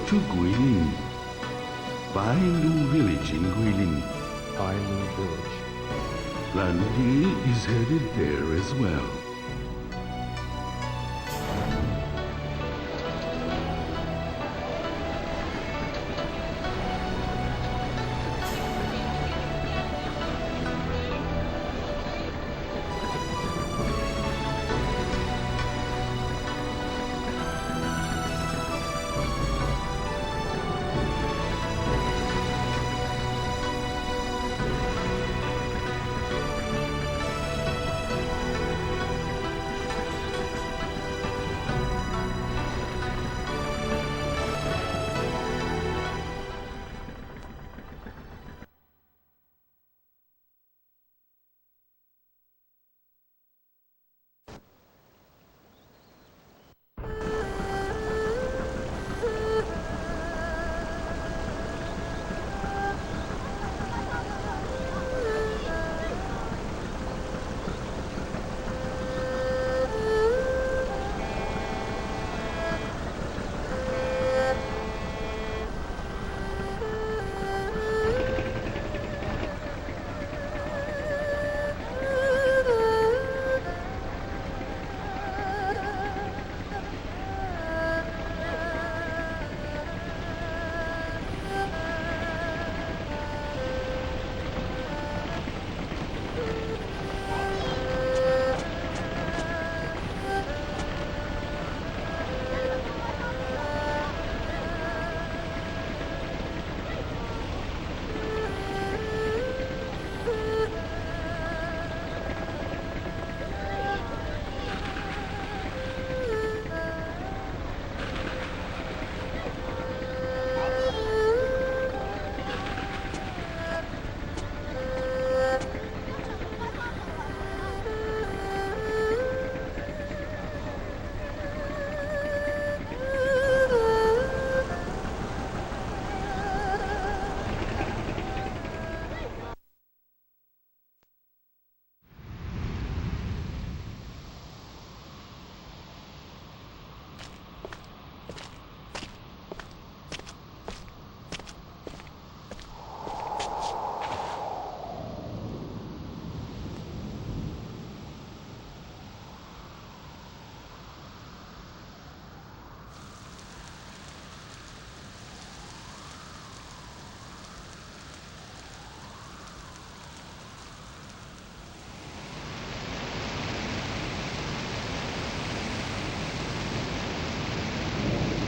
to Guillin. Fine new village in Guillin. Fine new village. Landy is headed there as well.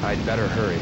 I'd better hurry.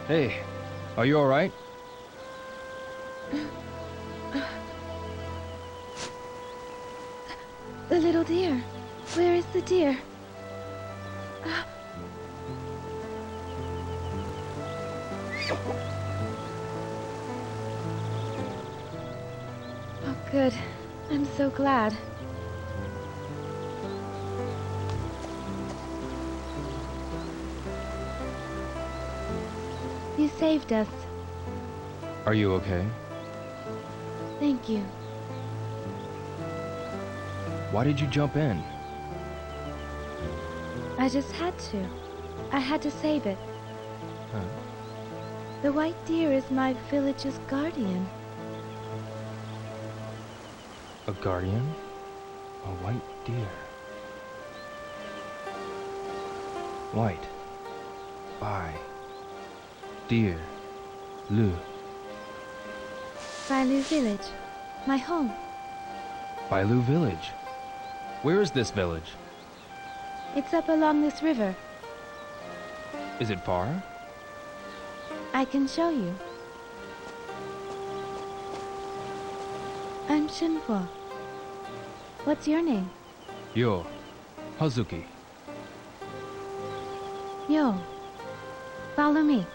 Hey, are you alright? The little deer. Where is the deer? Oh, good. I'm so glad. You saved us. Are you okay? Thank you. Why did you jump in? I just had to. I had to save it. Huh? The white deer is my village's guardian. A guardian? A white deer. White. Bai. Deer. Lu. Bailu village. My home. Bailu village. Where is this village? It's up along this river. Is it far? I can show you. I'm Shenhua. What's your name? Yo. Hazuki. Yo. Follow me.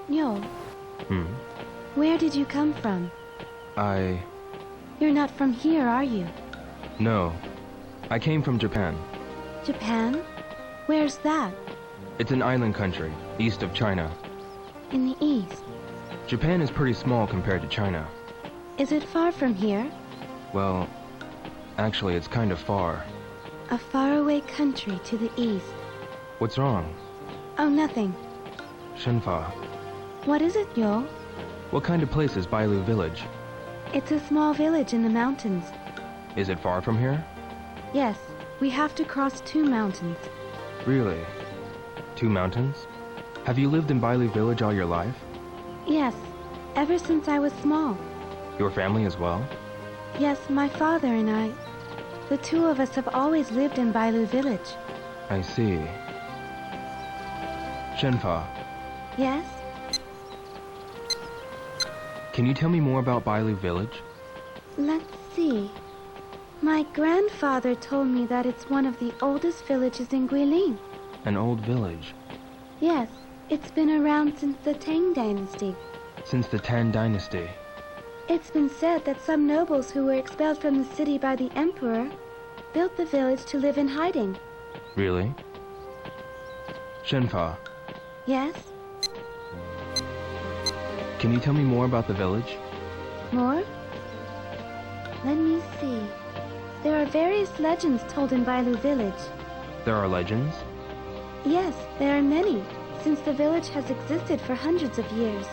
Yo, where did you come from? You're not from here, are you? No. I came from Japan. Japan? Where's that? It's an island country, east of China. In the east. Japan is pretty small compared to China. Is it far from here? Well, actually it's kind of far. A faraway country to the east. What's wrong? Oh, nothing. Shenfa. What is it, Yo? What kind of place is Bailu village? It's a small village in the mountains. Is it far from here? Yes, we have to cross 2 mountains. Really? 2 mountains? Have you lived in Bailu village all your life? Yes, ever since I was small. Your family as well? Yes, my father and I. The 2 of us have always lived in Bailu village. I see. Shenfa, Yes? can you tell me more about Bailu village? Let's see. My grandfather told me that it's one of the oldest villages in Guilin. An old village. Yes, it's been around since the Tang Dynasty. Since the Tan Dynasty. It's been said that some nobles who were expelled from the city by the emperor built the village to live in hiding. Really? Shenfa, Yes? can you tell me more about the village? More? Let me see. There are various legends told in Bailu village. There are legends? Yes, there are many, since the village has existed for hundreds of years.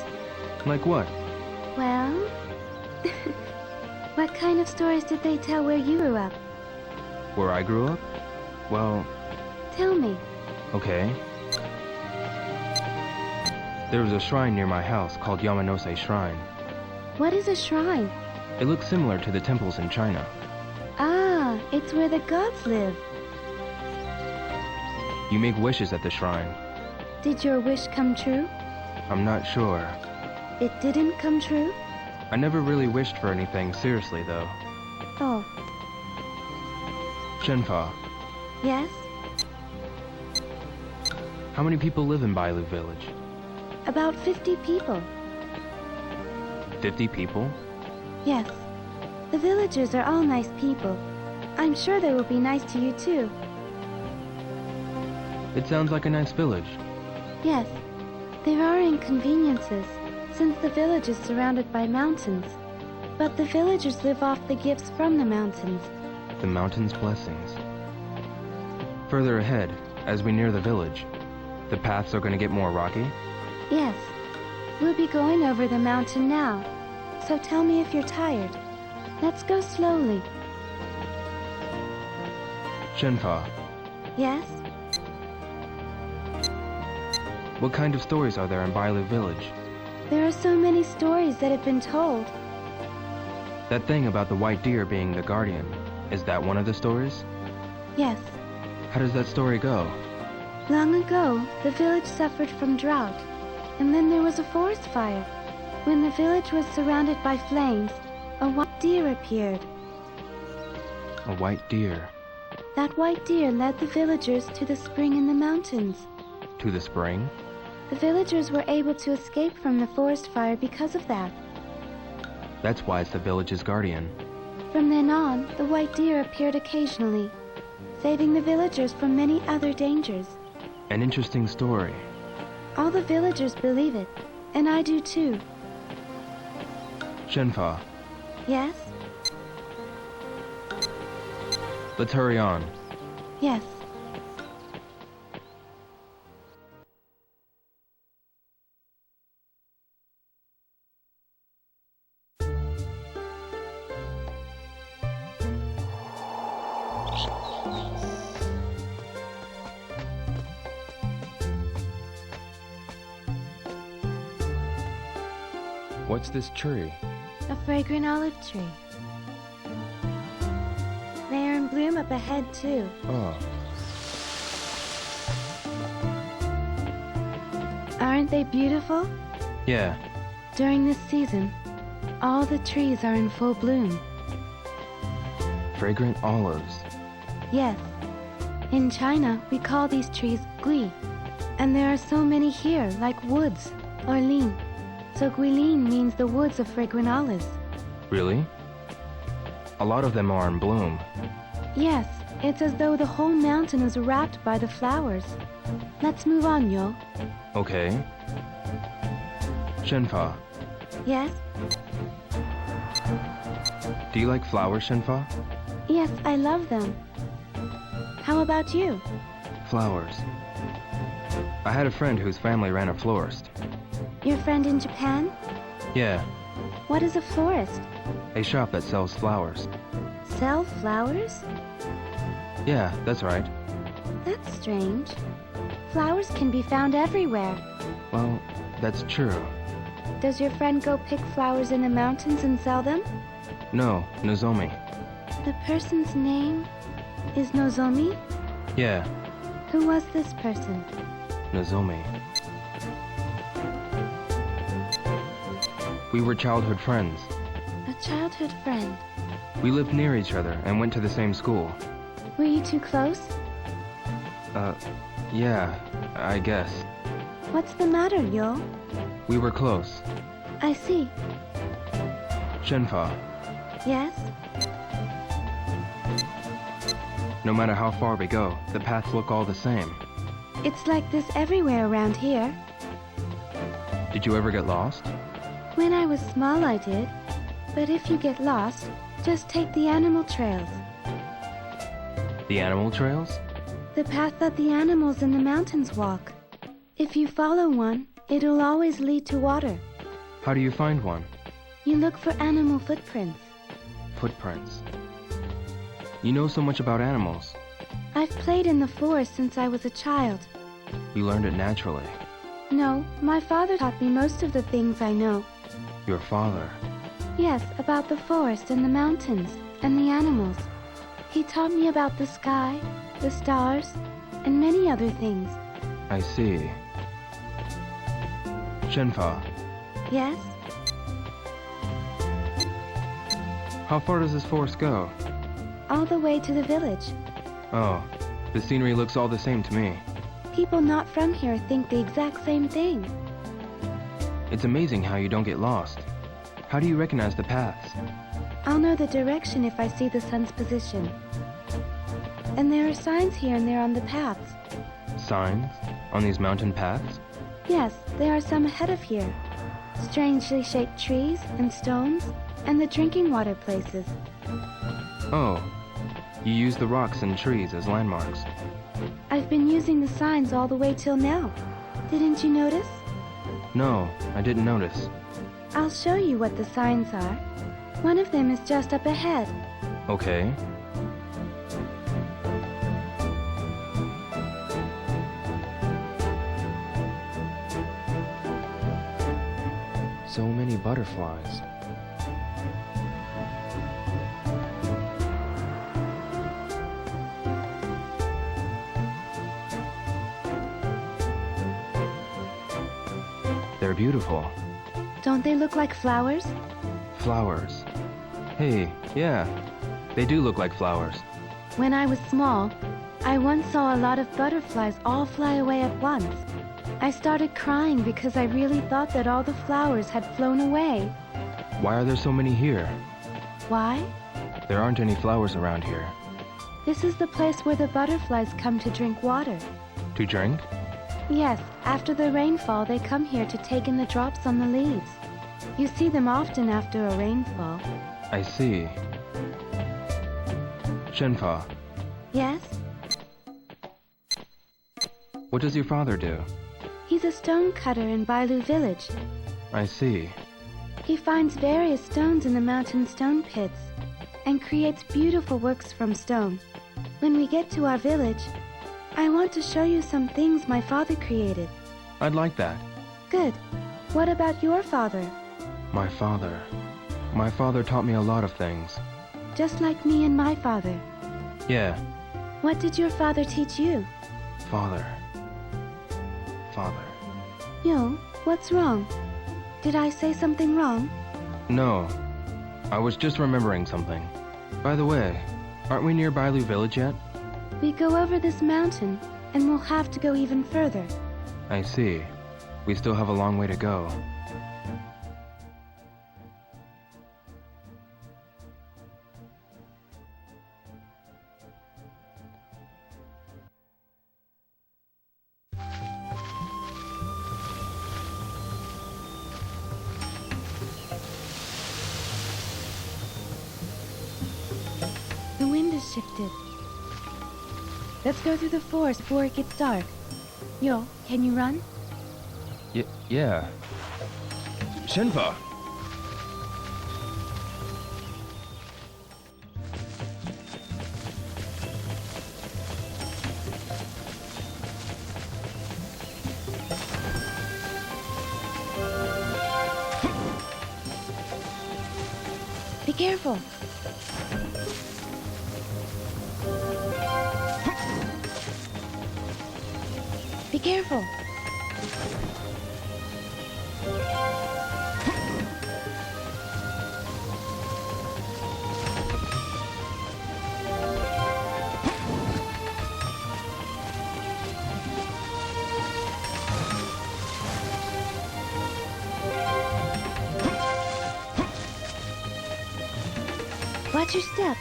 Like what? Well... what kind of stories did they tell where you grew up? Where I grew up? Well, Tell me. okay. There was a shrine near my house called Yamanose Shrine. What is a shrine? It looks similar to the temples in China. Ah, it's where the gods live. You make wishes at the shrine. Did your wish come true? I'm not sure. It didn't come true? I never really wished for anything seriously, though. Oh, Shenfa, yes? how many people live in Bailu village? About 50 people. 50 people? Yes. The villagers are all nice people. I'm sure they will be nice to you too. It sounds like a nice village. Yes. There are inconveniences, since the village is surrounded by mountains. But the villagers live off the gifts from the mountains. The mountain's blessings. Further ahead, as we near the village, the paths are going to get more rocky? Yes. We'll be going over the mountain now. So tell me if you're tired. Let's go slowly. Shenfa, Yes? What kind of stories are there in Bailu village? There are so many stories that have been told. That thing about the white deer being the guardian, is that one of the stories? Yes. How does that story go? Long ago, the village suffered from drought, and then there was a forest fire. When the village was surrounded by flames, a white deer appeared. A white deer. That white deer led the villagers to the spring in the mountains. To the spring? The villagers were able to escape from the forest fire because of that. That's why it's the village's guardian. From then on, the white deer appeared occasionally, saving the villagers from many other dangers. An interesting story. All the villagers believe it, and I do too. Shenfa, Yes? let's hurry on. Yes. What's this tree? A fragrant olive tree. They are in bloom up ahead too. Oh, Aren't they beautiful? yeah. During this season, all the trees are in full bloom. Fragrant olives. Yes. In China, we call these trees gui. And there are so many here, like woods, or lin. So Guilin means the woods of fragrant olives. Really? A lot of them are in bloom. Yes, it's as though the whole mountain is wrapped by the flowers. Let's move on, Yo. Okay. Shenfa, Yes? do you like flowers, Shenfa? Yes, I love them. How about you? Flowers. I had a friend whose family ran a florist. Your friend in Japan? Yeah, What is a florist? a shop that sells flowers. Sell flowers? Yeah, that's right. That's strange. Flowers can be found everywhere. Well, that's true. Does your friend go pick flowers in the mountains and sell them? No, Nozomi. The person's name is Nozomi? Yeah, Who was this person? Nozomi. We were childhood friends. A childhood friend. We lived near each other and went to the same school. Were you too close? Yeah, I guess. What's the matter, Yo? We were close. I see. Shenfa, Yes? no matter how far we go, the paths look all the same. It's like this everywhere around here. Did you ever get lost? When I was small, I did. But if you get lost, just take the animal trails. The animal trails? The path that the animals in the mountains walk. If you follow one, it'll always lead to water. How do you find one? You look for animal footprints. Footprints. You know so much about animals. I've played in the forest since I was a child. You learned it naturally. No, my father taught me most of the things I know. Your father. Yes, about the forest and the mountains and the animals. He taught me about the sky, the stars, and many other things. I see. Shenfa, Yes? how far does this forest go? All the way to the village. Oh, the scenery looks all the same to me. People not from here think the exact same thing. It's amazing how you don't get lost. How do you recognize the paths? I'll know the direction if I see the sun's position. And there are signs here and there on the paths. Signs? On these mountain paths? Yes, there are some ahead of here. Strangely shaped trees and stones, and the drinking water places. Oh, you use the rocks and trees as landmarks. I've been using the signs all the way till now. Didn't you notice? No, I didn't notice. I'll show you what the signs are. One of them is just up ahead. Okay. So many butterflies. They're beautiful. Don't they look like flowers? Flowers. Hey, yeah, they do look like flowers. When I was small, I once saw a lot of butterflies all fly away at once. I started crying because I really thought that all the flowers had flown away. Why are there so many here? Why? There aren't any flowers around here. This is the place where the butterflies come to drink water. To drink? Yes, after the rainfall, they come here to take in the drops on the leaves. You see them often after a rainfall. I see. Shenfa, Yes? what does your father do? He's a stone cutter in Bailu village. I see. He finds various stones in the mountain stone pits and creates beautiful works from stone. When we get to our village, I want to show you some things my father created. I'd like that. Good. What about your father? My father. My father taught me a lot of things. Just like me and my father. Yeah, What did your father teach you? father. Father. Yo, what's wrong? Did I say something wrong? No, I was just remembering something. By the way, aren't we near Bailu village yet? We go over this mountain, and we'll have to go even further. I see. We still have a long way to go. The wind has shifted. Let's go through the forest before it gets dark. Yo, can you run? Yeah. Shenfa! Be careful. Be careful. Watch your step.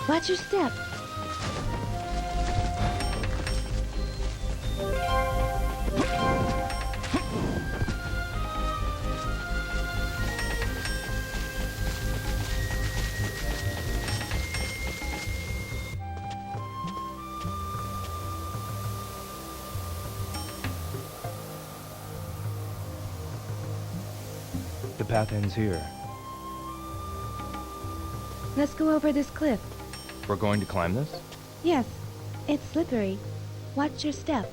Watch your step. The path ends here. Let's go over this cliff. We're going to climb this? Yes, it's slippery. Watch your step.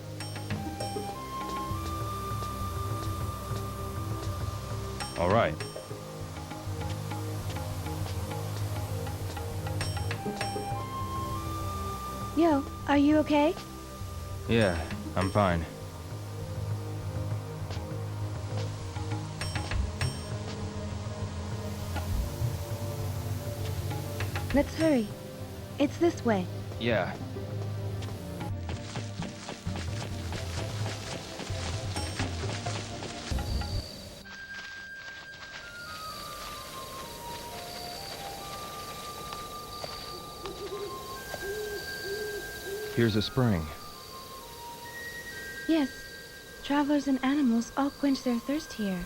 All right. Yo, are you okay? Yeah, I'm fine. Let's hurry. It's this way. Yeah. Here's a spring. Yes, travelers and animals all quench their thirst here.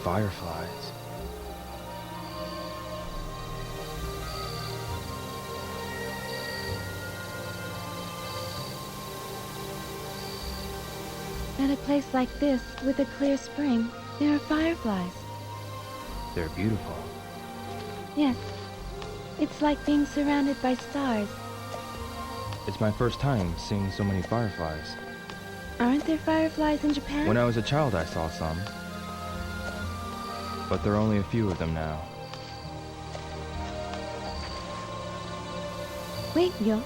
Fireflies. At a place like this, with a clear spring, there are fireflies. They're beautiful. Yes. It's like being surrounded by stars. It's my first time seeing so many fireflies. Aren't there fireflies in Japan? When I was a child, I saw some. But there are only a few of them now. Wait, Yo.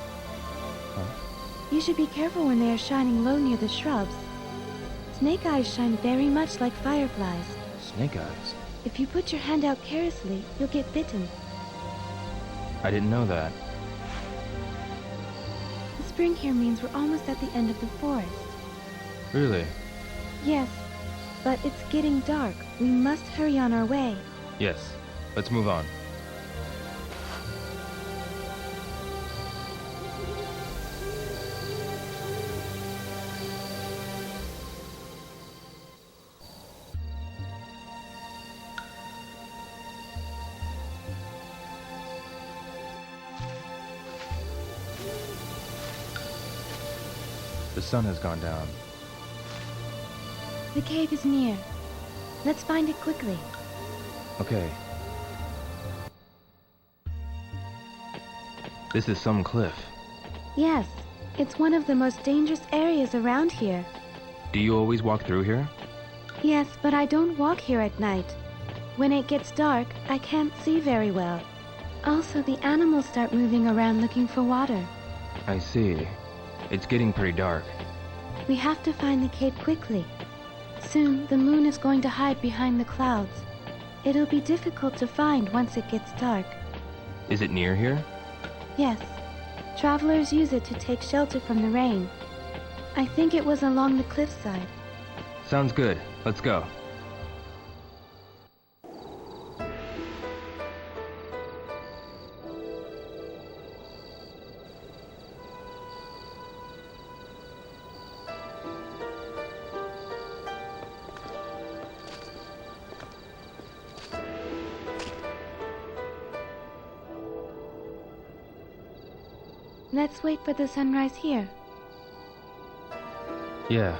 Huh? You should be careful when they are shining low near the shrubs. Snake eyes shine very much like fireflies. Snake eyes? If you put your hand out carelessly, you'll get bitten. I didn't know that. The spring here means we're almost at the end of the forest. Really? Yes, but it's getting dark. We must hurry on our way. Yes. Let's move on. The sun has gone down. The cave is near. Let's find it quickly. Okay. This is some cliff. Yes, it's one of the most dangerous areas around here. Do you always walk through here? Yes, but I don't walk here at night. When it gets dark, I can't see very well. Also, the animals start moving around looking for water. I see. It's getting pretty dark. We have to find the cave quickly. Soon, the moon is going to hide behind the clouds. It'll be difficult to find once it gets dark. Is it near here? Yes. Travelers use it to take shelter from the rain. I think it was along the cliffside. Sounds good. Let's go. Let's wait for the sunrise here. Yeah.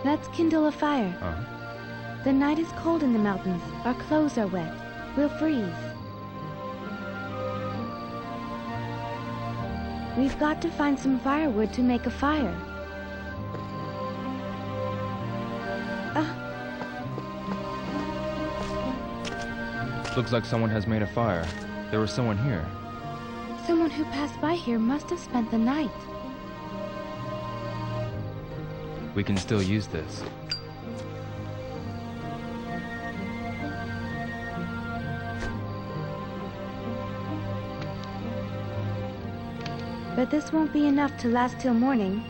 Let's kindle a fire. Uh-huh. The night is cold in the mountains. Our clothes are wet. We'll freeze. We've got to find some firewood to make a fire. Looks like someone has made a fire. There was someone here. Someone who passed by here must have spent the night. We can still use this. But this won't be enough to last till morning.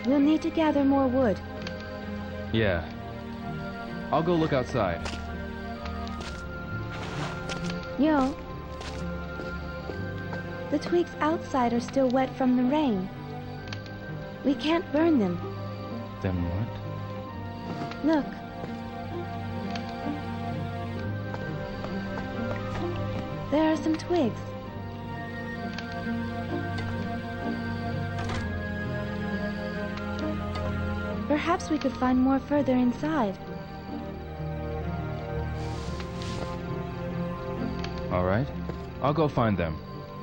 We'll need to gather more wood. Yeah. I'll go look outside. Yo. The twigs outside are still wet from the rain. We can't burn them. Then what? Look. There are some twigs. Perhaps we could find more further inside. All right. I'll go find them.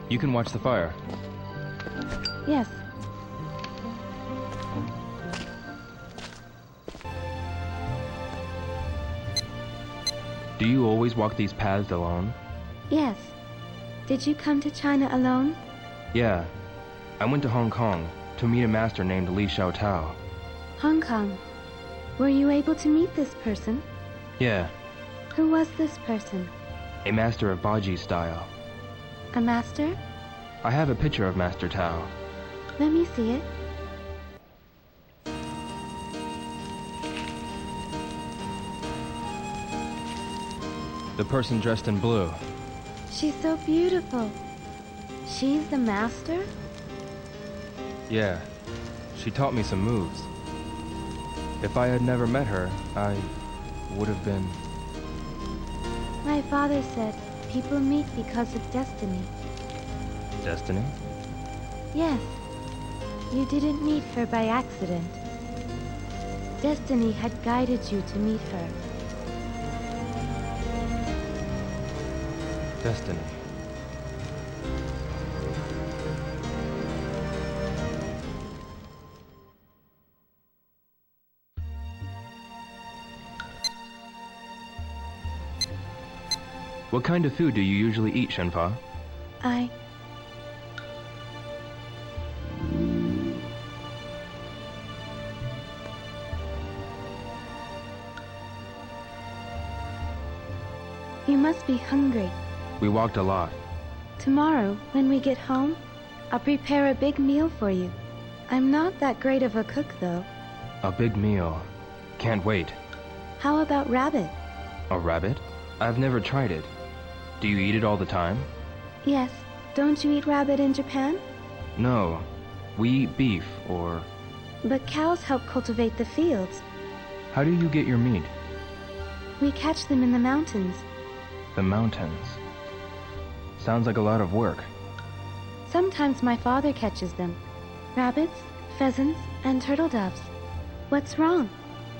You can watch the fire. Yes. Do you always walk these paths alone? Yes. Did you come to China alone? Yeah. I went to Hong Kong to meet a master named Li Xiaotao. Hong Kong. Were you able to meet this person? Yeah, Who was this person? a master of Baji style. A master? I have a picture of Master Tao. Let me see it. The person dressed in blue. She's so beautiful. She's the master? Yeah, she taught me some moves. If I had never met her, I would have been... My father said people meet because of destiny. Destiny? Yes. You didn't meet her by accident. Destiny had guided you to meet her. Destiny. What kind of food do you usually eat, Shenfa? You must be hungry. We walked a lot. Tomorrow, when we get home, I'll prepare a big meal for you. I'm not that great of a cook, though. A big meal. Can't wait. How about rabbit? A rabbit? I've never tried it. Do you eat it all the time? Yes. Don't you eat rabbit in Japan? No. We eat beef, or... But cows help cultivate the fields. How do you get your meat? We catch them in the mountains. The mountains. Sounds like a lot of work. Sometimes my father catches them. Rabbits, pheasants, and turtle doves. What's wrong?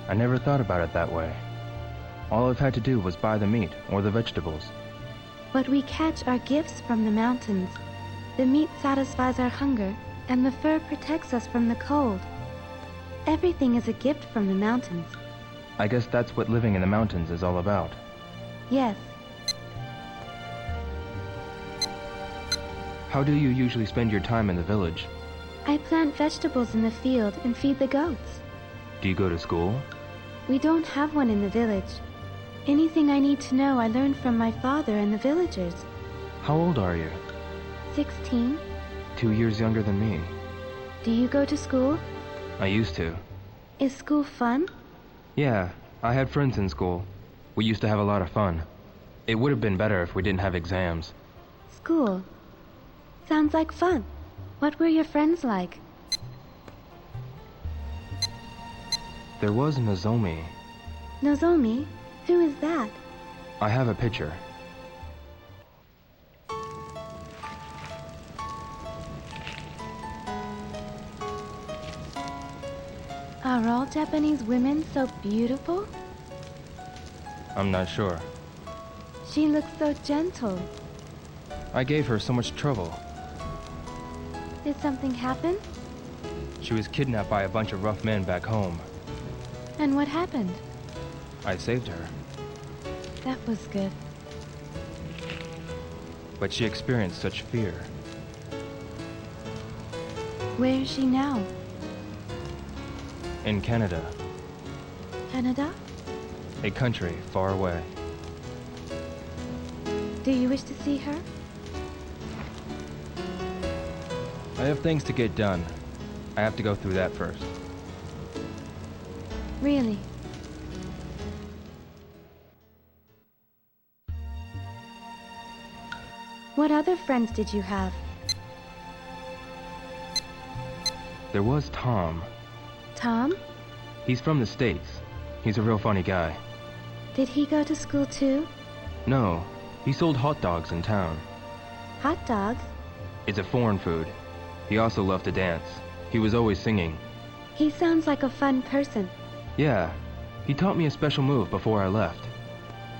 I never thought about it that way. All I've had to do was buy the meat or the vegetables. What we catch are gifts from the mountains. The meat satisfies our hunger, and the fur protects us from the cold. Everything is a gift from the mountains. I guess that's what living in the mountains is all about. Yes. How do you usually spend your time in the village? I plant vegetables in the field and feed the goats. Do you go to school? We don't have one in the village. Anything I need to know I learned from my father and the villagers. How old are you? 16. 2 years younger than me. Do you go to school? I used to. Is school fun? Yeah, I had friends in school. We used to have a lot of fun. It would have been better if we didn't have exams. School. Sounds like fun. What were your friends like? There was Nozomi. Nozomi? Who is that? I have a picture. Are all Japanese women so beautiful? I'm not sure. She looks so gentle. I gave her so much trouble. Did something happen? She was kidnapped by a bunch of rough men back home. And what happened? I saved her, That was good. but she experienced such fear. Where is she now? In Canada, Canada? a country far away. Do you wish to see her? I have things to get done. I have to go through that first. Really? What other friends did you have? There was Tom. Tom? He's from the States. He's a real funny guy. Did he go to school too? No, he sold hot dogs in town. Hot dogs? It's a foreign food. He also loved to dance. He was always singing. He sounds like a fun person. Yeah, he taught me a special move before I left.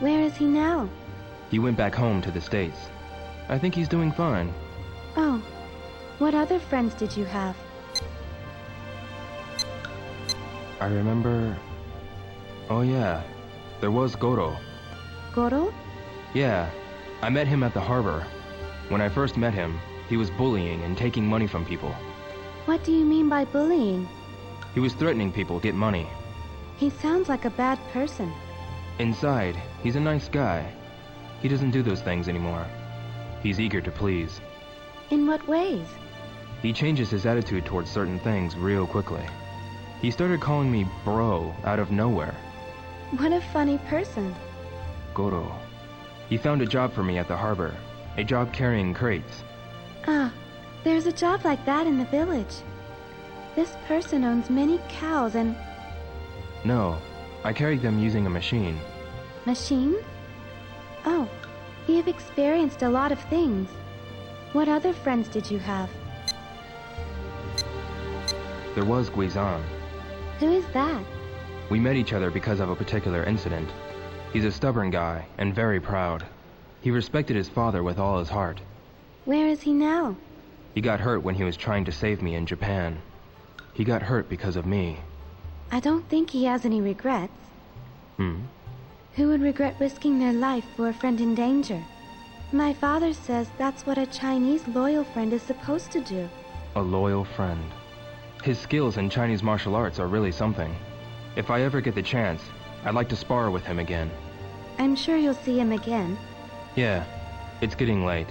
Where is he now? He went back home to the States. I think he's doing fine. Oh, what other friends did you have? I remember... Oh yeah, there was Goro. Goro? Yeah, I met him at the harbor. When I first met him, he was bullying and taking money from people. What do you mean by bullying? He was threatening people to get money. He sounds like a bad person. Inside, he's a nice guy. He doesn't do those things anymore. He's eager to please. In what ways? He changes his attitude towards certain things real quickly. He started calling me bro out of nowhere. What a funny person. Goro. He found a job for me at the harbor. A job carrying crates. Ah, there's a job like that in the village. This person owns many cows and... No, I carried them using a machine. Machine? Oh, you've experienced a lot of things. What other friends did you have? There was Guizan. Who is that? We met each other because of a particular incident. He's a stubborn guy and very proud. He respected his father with all his heart. Where is he now? He got hurt when he was trying to save me in Japan. He got hurt because of me. I don't think he has any regrets. Who would regret risking their life for a friend in danger? My father says that's what a Chinese loyal friend is supposed to do. A loyal friend. His skills in Chinese martial arts are really something. If I ever get the chance, I'd like to spar with him again. I'm sure you'll see him again. Yeah, it's getting late.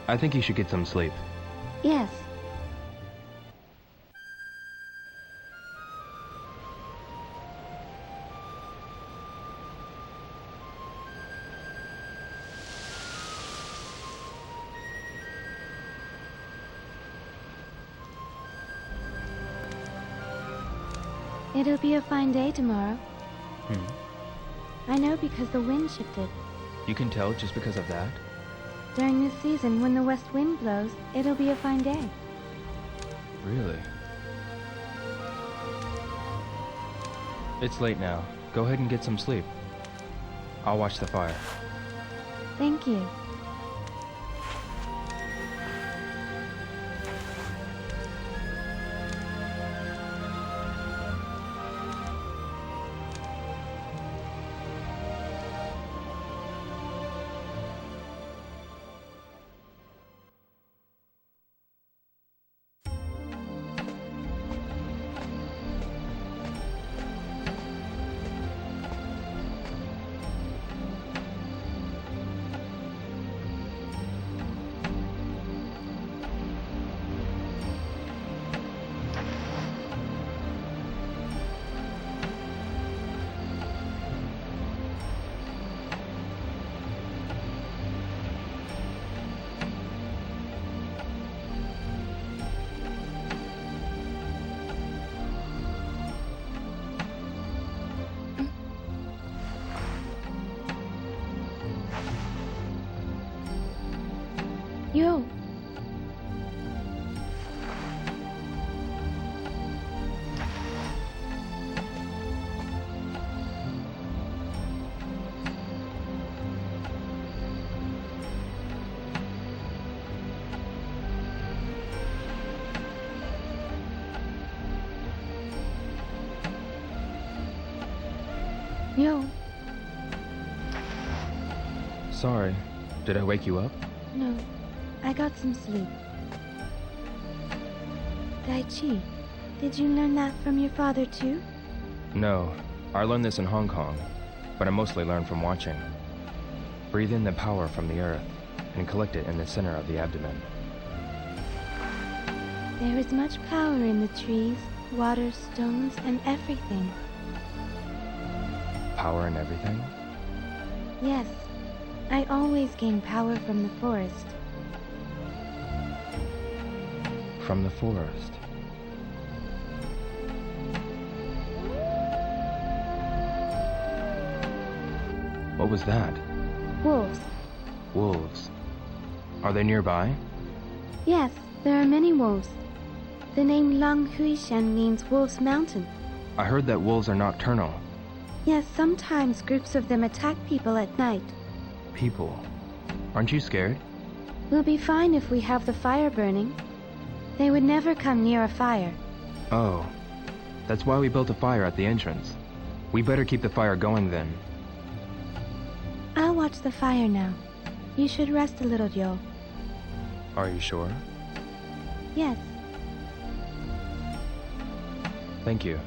I think you should get some sleep. Yes. It'll be a fine day tomorrow. I know because the wind shifted. You can tell just because of that? During this season, when the west wind blows, it'll be a fine day. Really? It's late now. Go ahead and get some sleep. I'll watch the fire. Thank you. Yo. Yo. Sorry. Did I wake you up? No, I got some sleep. Daichi, did you learn that from your father too? No. I learned this in Hong Kong, but I mostly learned from watching. Breathe in the power from the earth and collect it in the center of the abdomen. There is much power in the trees, water, stones, and everything. Power in everything? Yes, I always gain power from the forest. From the forest. What was that? Wolves. Wolves. Are they nearby? Yes, there are many wolves. The name Lang Huishan means Wolf's Mountain. I heard that wolves are nocturnal. Yes, sometimes groups of them attack people at night. People. Aren't you scared? We'll be fine if we have the fire burning. They would never come near a fire. Oh. That's why we built a fire at the entrance. We better keep the fire going then. I'll watch the fire now. You should rest a little, Yo. Are you sure? Yes. Thank you.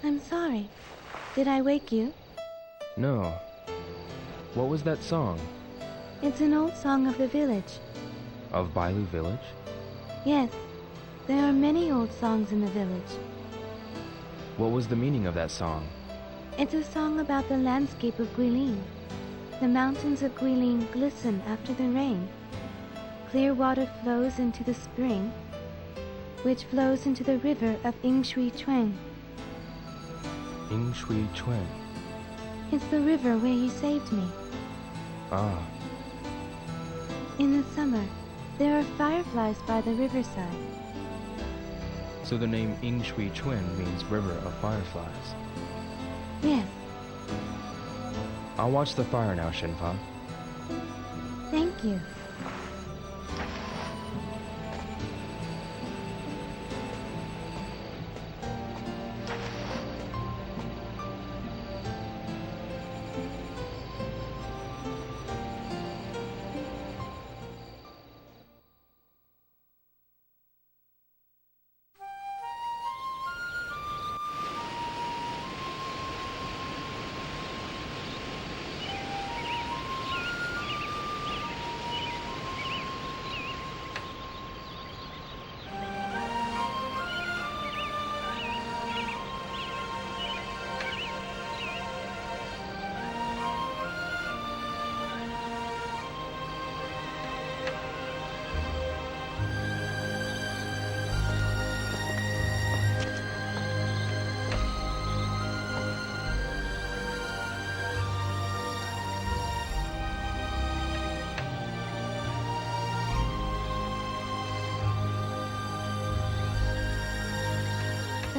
I'm sorry. Did I wake you? No. What was that song? It's an old song of the village. Of Bailu Village? Yes, there are many old songs in the village. What was the meaning of that song? It's a song about the landscape of Guilin. The mountains of Guilin glisten after the rain. Clear water flows into the spring, which flows into the river of Yingshui Chuan. Yingshui Chuan. It's the river where you saved me. Ah. In the summer, there are fireflies by the riverside. So the name Yingshui Chuan means river of fireflies. Yes. I'll watch the fire now, Shenpa. Thank you.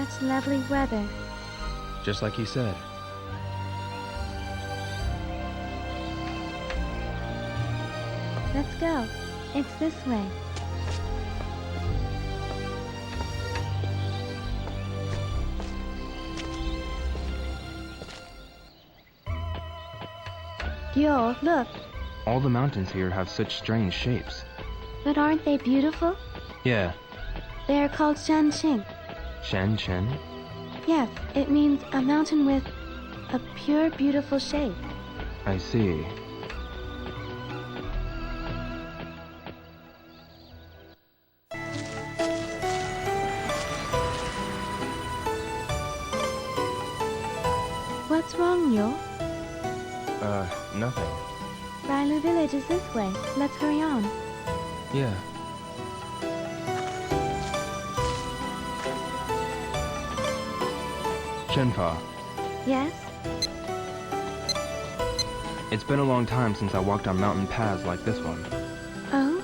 Such lovely weather. Just like you said. Let's go. It's this way. Yo, look. All the mountains here have such strange shapes. But aren't they beautiful? Yeah. They are called Shanxing. Shen? Yes, it means a mountain with a pure, beautiful shape. I see. What's wrong, Yo? Nothing. Bailu village is this way. Let's hurry on. Yeah. Shenfa, Yes? it's been a long time since I walked on mountain paths like this one. Oh?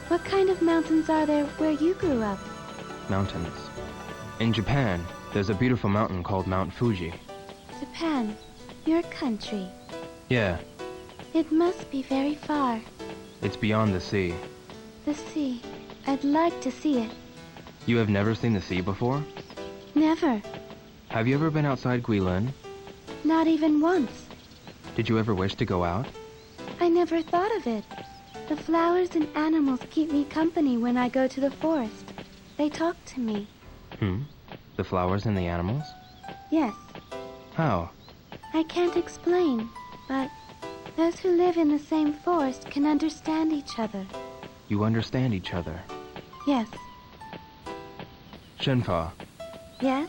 What kind of mountains are there where you grew up? Mountains. In Japan, there's a beautiful mountain called Mount Fuji. Japan. Your country. Yeah, It must be very far. it's beyond the sea. The sea. I'd like to see it. You have never seen the sea before? Never. Have you ever been outside Guilin? Not even once. Did you ever wish to go out? I never thought of it. The flowers and animals keep me company when I go to the forest. They talk to me. The flowers and the animals? Yes. How? I can't explain, but those who live in the same forest can understand each other. You understand each other. Yes. Shenfa, Yes?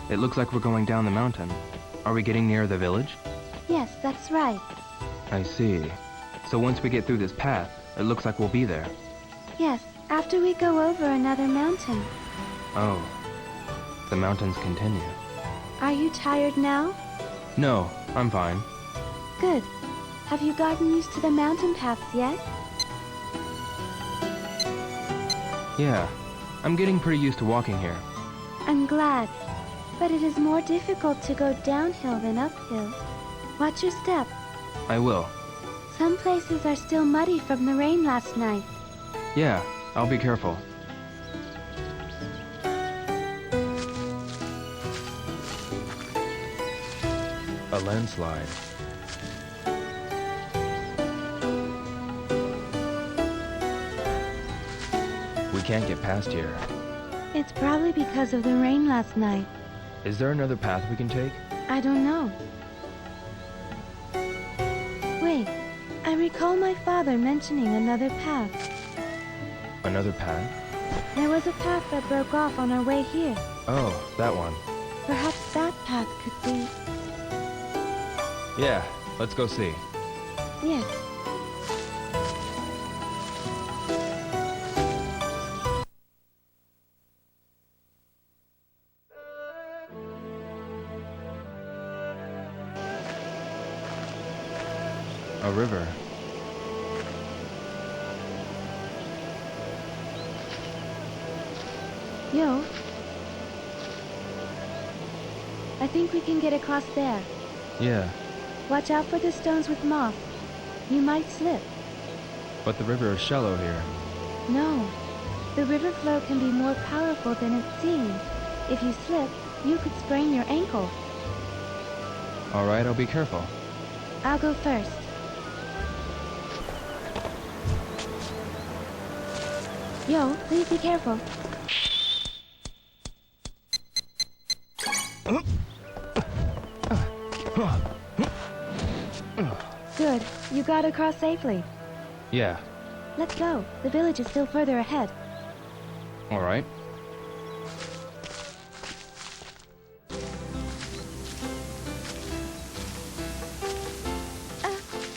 it looks like we're going down the mountain. Are we getting near the village? Yes, that's right. I see. So once we get through this path, it looks like we'll be there. Yes, after we go over another mountain. Oh. The mountains continue. Are you tired now? No, I'm fine. Good. Have you gotten used to the mountain paths yet? Yeah, I'm getting pretty used to walking here. I'm glad. But it is more difficult to go downhill than uphill. Watch your step. I will. Some places are still muddy from the rain last night. Yeah, I'll be careful. A landslide. We can't get past here. It's probably because of the rain last night. Is there another path we can take? I don't know. Wait, I recall my father mentioning another path. Another path? There was a path that broke off on our way here. Oh, that one. Perhaps that path could be... Yeah, let's go see. Yes. A river. Yo. I think we can get across there. Yeah, Watch out for the stones with moss. You might slip. but the river is shallow here. No. The river flow can be more powerful than it seems. If you slip, you could sprain your ankle. All right, I'll be careful. I'll go first. Yo, please be careful. Good. You got across safely. Yeah, Let's go. The village is still further ahead. all right.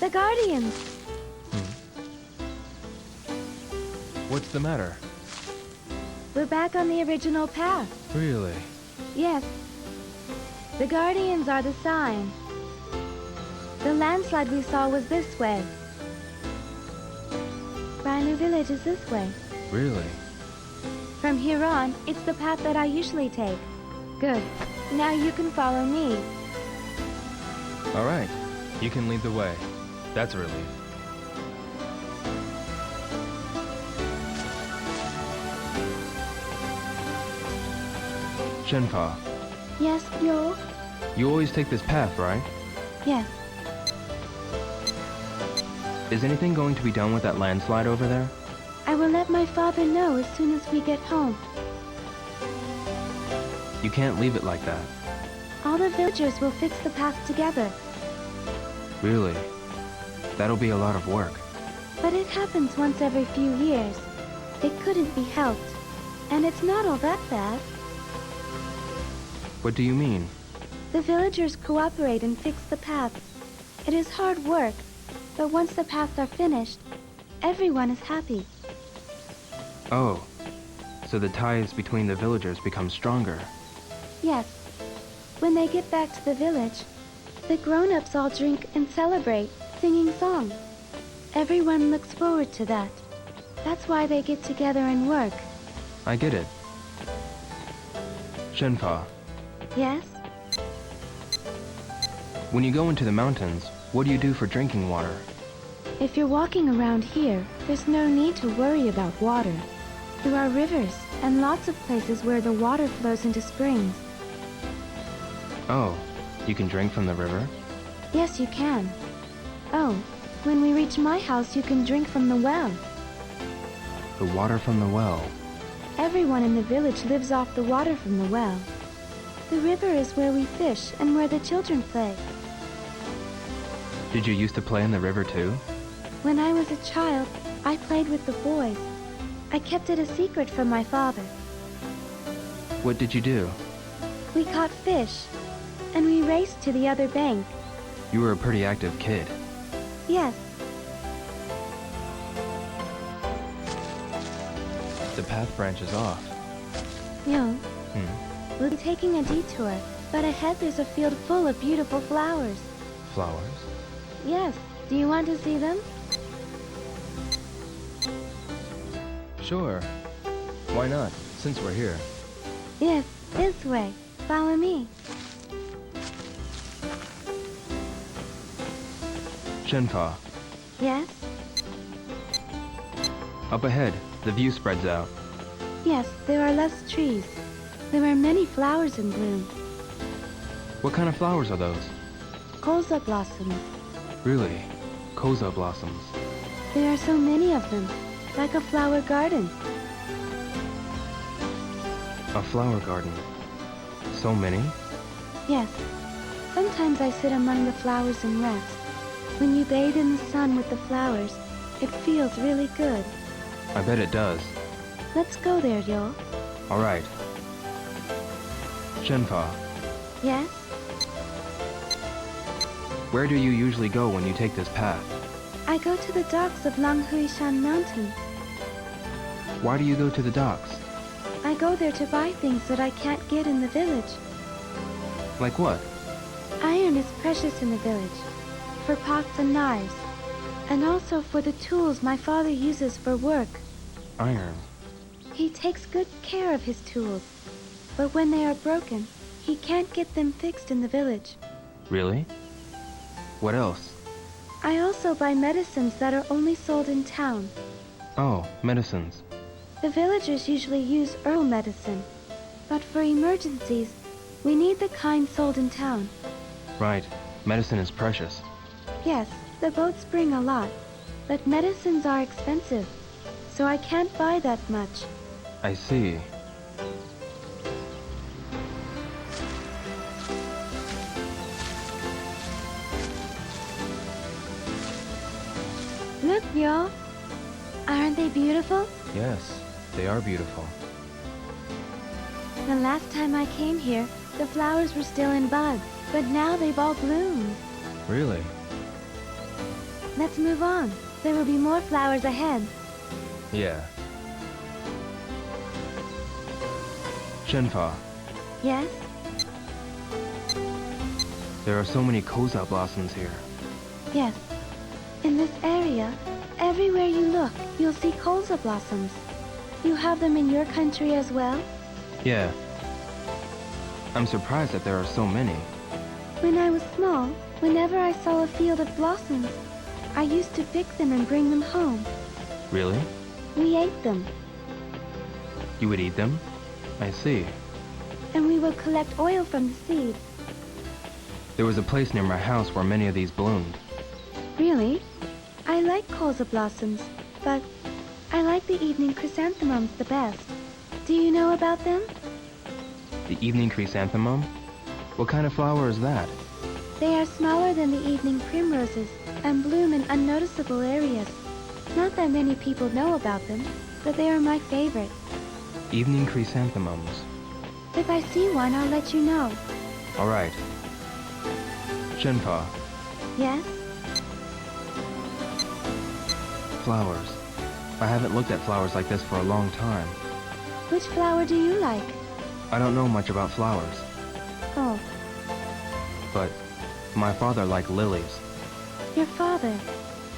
The Guardians! What's the matter? We're back on the original path. Really? Yes. The Guardians are the sign. The landslide we saw was this way. Brand New Village is this way. Really? From here on, it's the path that I usually take. Good. Now you can follow me. All right, you can lead the way. That's a relief. Shenfa, Yes, Yo? you always take this path, right? Yes. Is anything going to be done with that landslide over there? I will let my father know as soon as we get home. You can't leave it like that. All the villagers will fix the path together. Really? That'll be a lot of work. But it happens once every few years. It couldn't be helped. And it's not all that bad. What do you mean? The villagers cooperate and fix the paths. It is hard work, but once the paths are finished, everyone is happy. Oh, so the ties between the villagers become stronger. Yes. When they get back to the village, the grown-ups all drink and celebrate, singing songs. Everyone looks forward to that. That's why they get together and work. I get it. Shenfa, Yes? when you go into the mountains, what do you do for drinking water? If you're walking around here, there's no need to worry about water. There are rivers and lots of places where the water flows into springs. Oh, you can drink from the river? Yes, you can. Oh, when we reach my house, you can drink from the well. The water from the well. Everyone in the village lives off the water from the well. The river is where we fish and where the children play. Did you used to play in the river too? When I was a child, I played with the boys. I kept it a secret from my father. What did you do? We caught fish, and we raced to the other bank. You were a pretty active kid. Yes, The path branches off. no, Hmm. we'll be taking a detour, but ahead there's a field full of beautiful flowers. Flowers? Yes, do you want to see them? Sure. Why not, since we're here? Yes, this way. Follow me. Shenfa, Yes? up ahead, the view spreads out. Yes, there are less trees. There are many flowers in bloom. What kind of flowers are those? Koza blossoms. Really? Koza blossoms. There are so many of them, like a flower garden. A flower garden. So many? Yes. Sometimes I sit among the flowers and rest. When you bathe in the sun with the flowers, it feels really good. I bet it does. Let's go there, Yo. All right. Shenfa, Yes? where do you usually go when you take this path? I go to the docks of Langhuishan Mountain. Why do you go to the docks? I go there to buy things that I can't get in the village. Like what? Iron is precious in the village, for pots and knives, and also for the tools my father uses for work. Iron. He takes good care of his tools, but when they are broken, he can't get them fixed in the village. Really? What else? I also buy medicines that are only sold in town. Oh, medicines. The villagers usually use herbal medicine, but for emergencies, we need the kind sold in town. Right. Medicine is precious. Yes, the boats bring a lot, but medicines are expensive, so I can't buy that much. I see. Look, y'all. Aren't they beautiful? Yes, they are beautiful. The last time I came here, the flowers were still in bud, but now they've all bloomed. Really? Let's move on. There will be more flowers ahead. Yeah. Shenfa, Yes? there are so many koza blossoms here. Yes. In this area, everywhere you look, you'll see koza blossoms. You have them in your country as well? Yeah. I'm surprised that there are so many. When I was small, whenever I saw a field of blossoms, I used to pick them and bring them home. Really? We ate them, You would eat them? I see. and we would collect oil from the seeds. There was a place near my house where many of these bloomed. Really? I like colza blossoms, but I like the evening chrysanthemums the best. Do you know about them? The evening chrysanthemum? What kind of flower is that? They are smaller than the evening primroses and bloom in unnoticeable areas. Not that many people know about them, but they are my favorite. Evening chrysanthemums. If I see one, I'll let you know. All right. Shenpa, Yes? flowers. I haven't looked at flowers like this for a long time. Which flower do you like? I don't know much about flowers, Oh, but my father liked lilies. your father.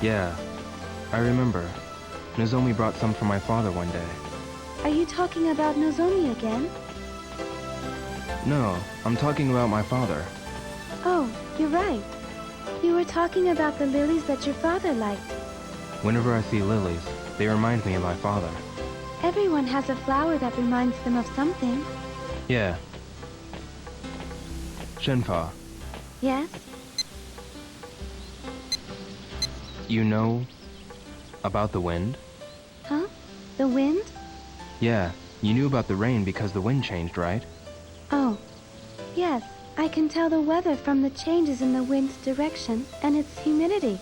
Yeah, I remember. Nozomi brought some for my father one day. Are you talking about Nozomi again? No, I'm talking about my father. Oh, you're right. You were talking about the lilies that your father liked. Whenever I see lilies, they remind me of my father. Everyone has a flower that reminds them of something. Yeah. Shenpa, Yes? you know about the wind? Huh? The wind? Yeah, you knew about the rain because the wind changed, right? Oh, yes. I can tell the weather from the changes in the wind's direction and its humidity.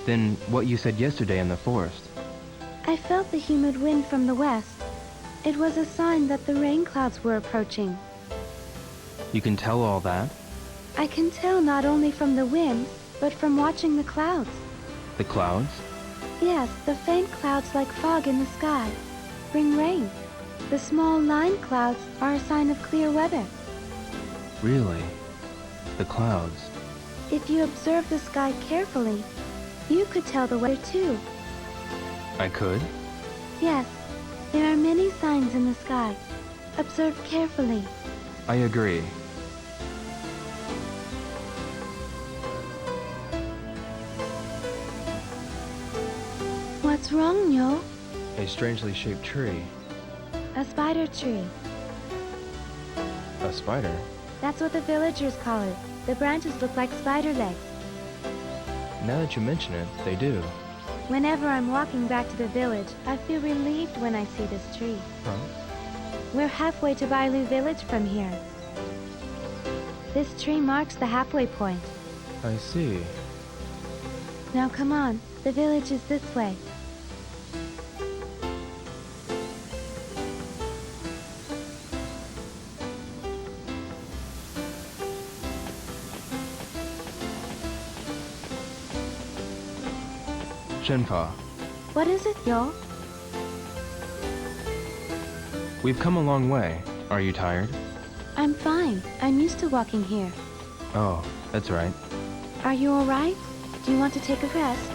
Then what you said yesterday in the forest. I felt the humid wind from the west. It was a sign that the rain clouds were approaching. You can tell all that? I can tell not only from the wind, but from watching the clouds. The clouds? Yes, the faint clouds like fog in the sky bring rain. The small line clouds are a sign of clear weather. Really? The clouds. If you observe the sky carefully, you could tell the weather too. I could? Yes, there are many signs in the sky. Observe carefully. I agree. What's wrong, Nyo? A strangely shaped tree. A spider tree. A spider? That's what the villagers call it. The branches look like spider legs. Now that you mention it, they do. Whenever I'm walking back to the village, I feel relieved when I see this tree. Huh? We're halfway to Bailu village from here. This tree marks the halfway point. I see. Now come on, the village is this way. Shenpa, What is it, Yo? we've come a long way. Are you tired? I'm fine. I'm used to walking here. Oh, that's right. Are you all right? Do you want to take a rest?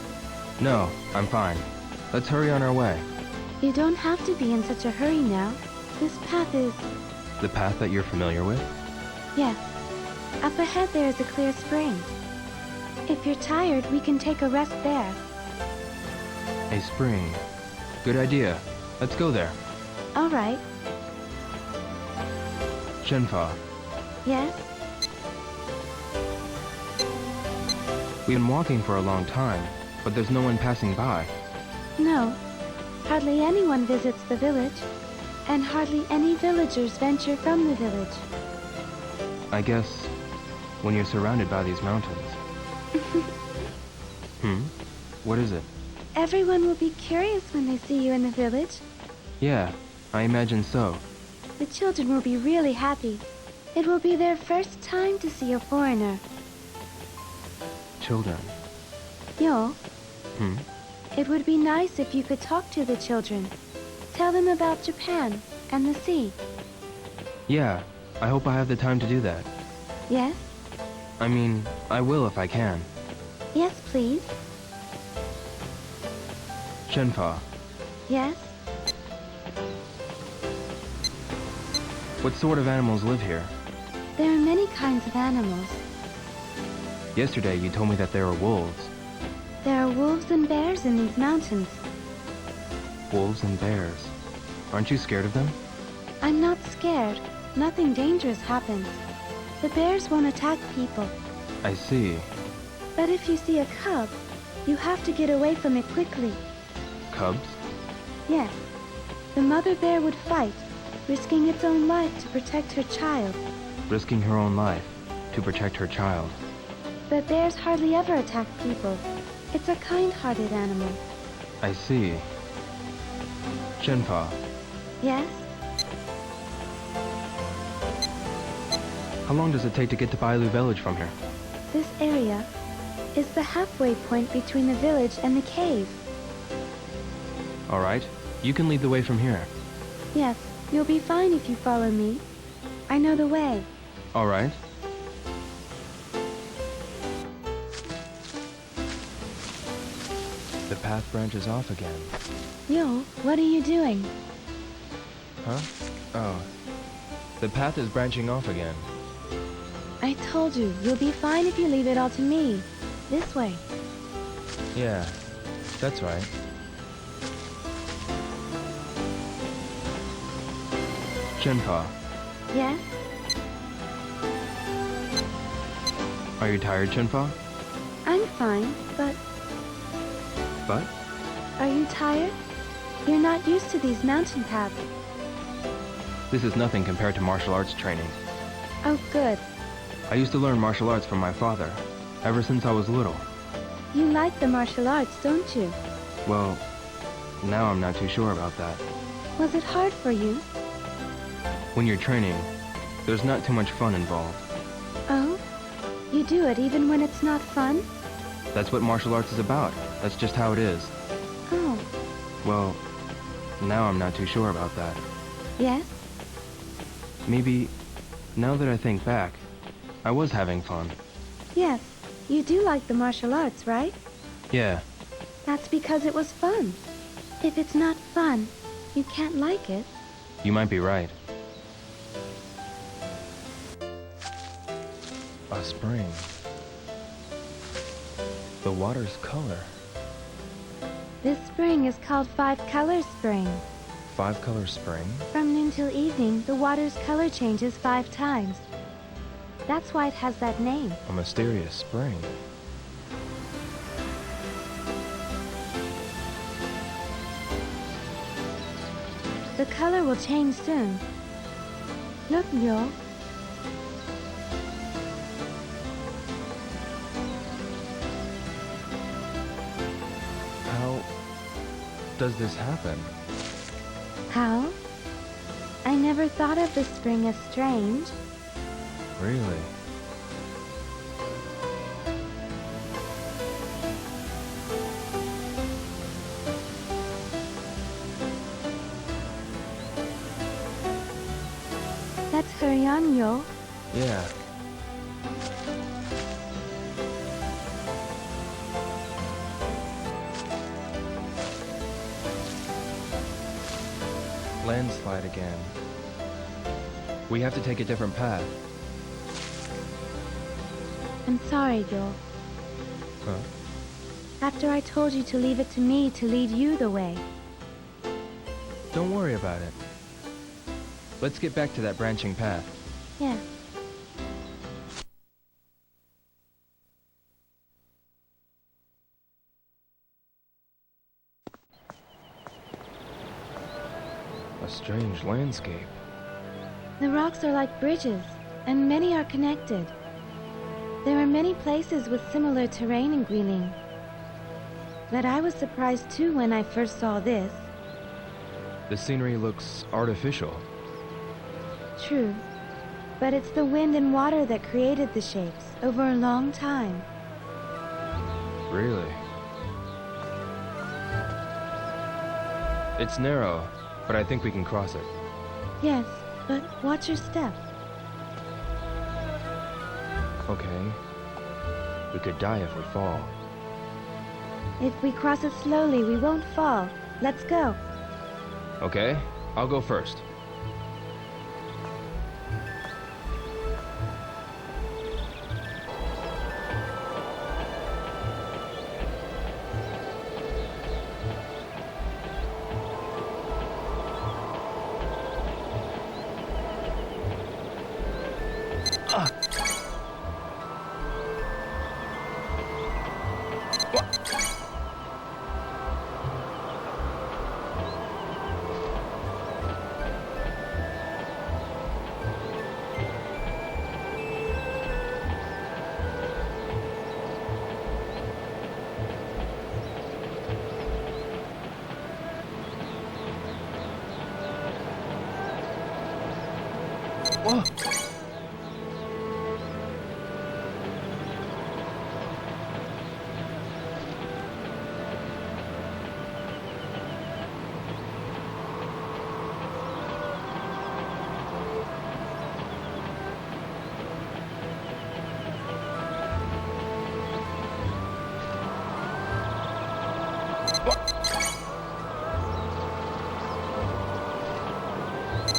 No, I'm fine. Let's hurry on our way. You don't have to be in such a hurry now. This path is... The path that you're familiar with? Yes. Up ahead there is a clear spring. If you're tired, we can take a rest there. A spring. Good idea. Let's go there. All right. Shenpa, Yes? we've been walking for a long time, but there's no one passing by. No. Hardly anyone visits the village, and hardly any villagers venture from the village. I guess when you're surrounded by these mountains. What is it? Everyone will be curious when they see you in the village. Yeah, I imagine so. The children will be really happy. It will be their first time to see a foreigner. Children. Yo, Hmm? it would be nice if you could talk to the children. Tell them about Japan and the sea. Yeah, I hope I have the time to do that. Yes? I mean, I will if I can. Yes, please. Shenpa, Yes? What sort of animals live here? There are many kinds of animals. Yesterday you told me that there are wolves. There are wolves and bears in these mountains. Wolves and bears. Aren't you scared of them? I'm not scared. Nothing dangerous happens. The bears won't attack people. I see. But if you see a cub, you have to get away from it quickly. Cubs? Yes. The mother bear would fight, risking its own life to protect her child. Risking her own life to protect her child. But bears hardly ever attack people. It's a kind-hearted animal. I see. Shenpa, Yes? how long does it take to get to Bailu village from here? This area is the halfway point between the village and the cave. All right, you can lead the way from here. Yes, you'll be fine if you follow me. I know the way. All right. The path branches off again. Yo, what are you doing? Huh? Oh. The path is branching off again. I told you, you'll be fine if you leave it all to me. This way. Yeah, that's right. Shenpa, Yes? are you tired, Shenpa? I'm fine, but But? are you tired? You're not used to these mountain paths. This is nothing compared to martial arts training. Oh, good. I used to learn martial arts from my father, ever since I was little. You like the martial arts, don't you? Well, now I'm not too sure about that. Was it hard for you? When you're training, there's not too much fun involved. Oh? You do it even when it's not fun? That's what martial arts is about. That's just how it is. Oh, Well, now I'm not too sure about that. yes? Maybe, now that I think back, I was having fun. Yes. You do like the martial arts, right? Yeah, That's because it was fun. If it's not fun, you can't like it. you might be right. A spring. The water's color. This spring is called Five Color Spring. 5-color spring? From noon till evening, the water's color changes 5 times. That's why it has that name. A mysterious spring. The color will change soon. Look, Yo. How does this happen? How? I never thought of the spring as strange. Really? That's Huryan, Yo. Yeah. Landslide again. We have to take a different path. I'm sorry, Yo. Huh? After I told you to leave it to me to lead you the way. Don't worry about it. Let's get back to that branching path. Yeah. A strange landscape. The rocks are like bridges, and many are connected. There are many places with similar terrain in Guilin. But I was surprised too when I first saw this. The scenery looks artificial. True. But it's the wind and water that created the shapes over a long time. Really? It's narrow, but I think we can cross it. Yes, but watch your step. Okay. We could die if we fall. If we cross it slowly, we won't fall. Let's go. Okay, I'll go first. Whoa!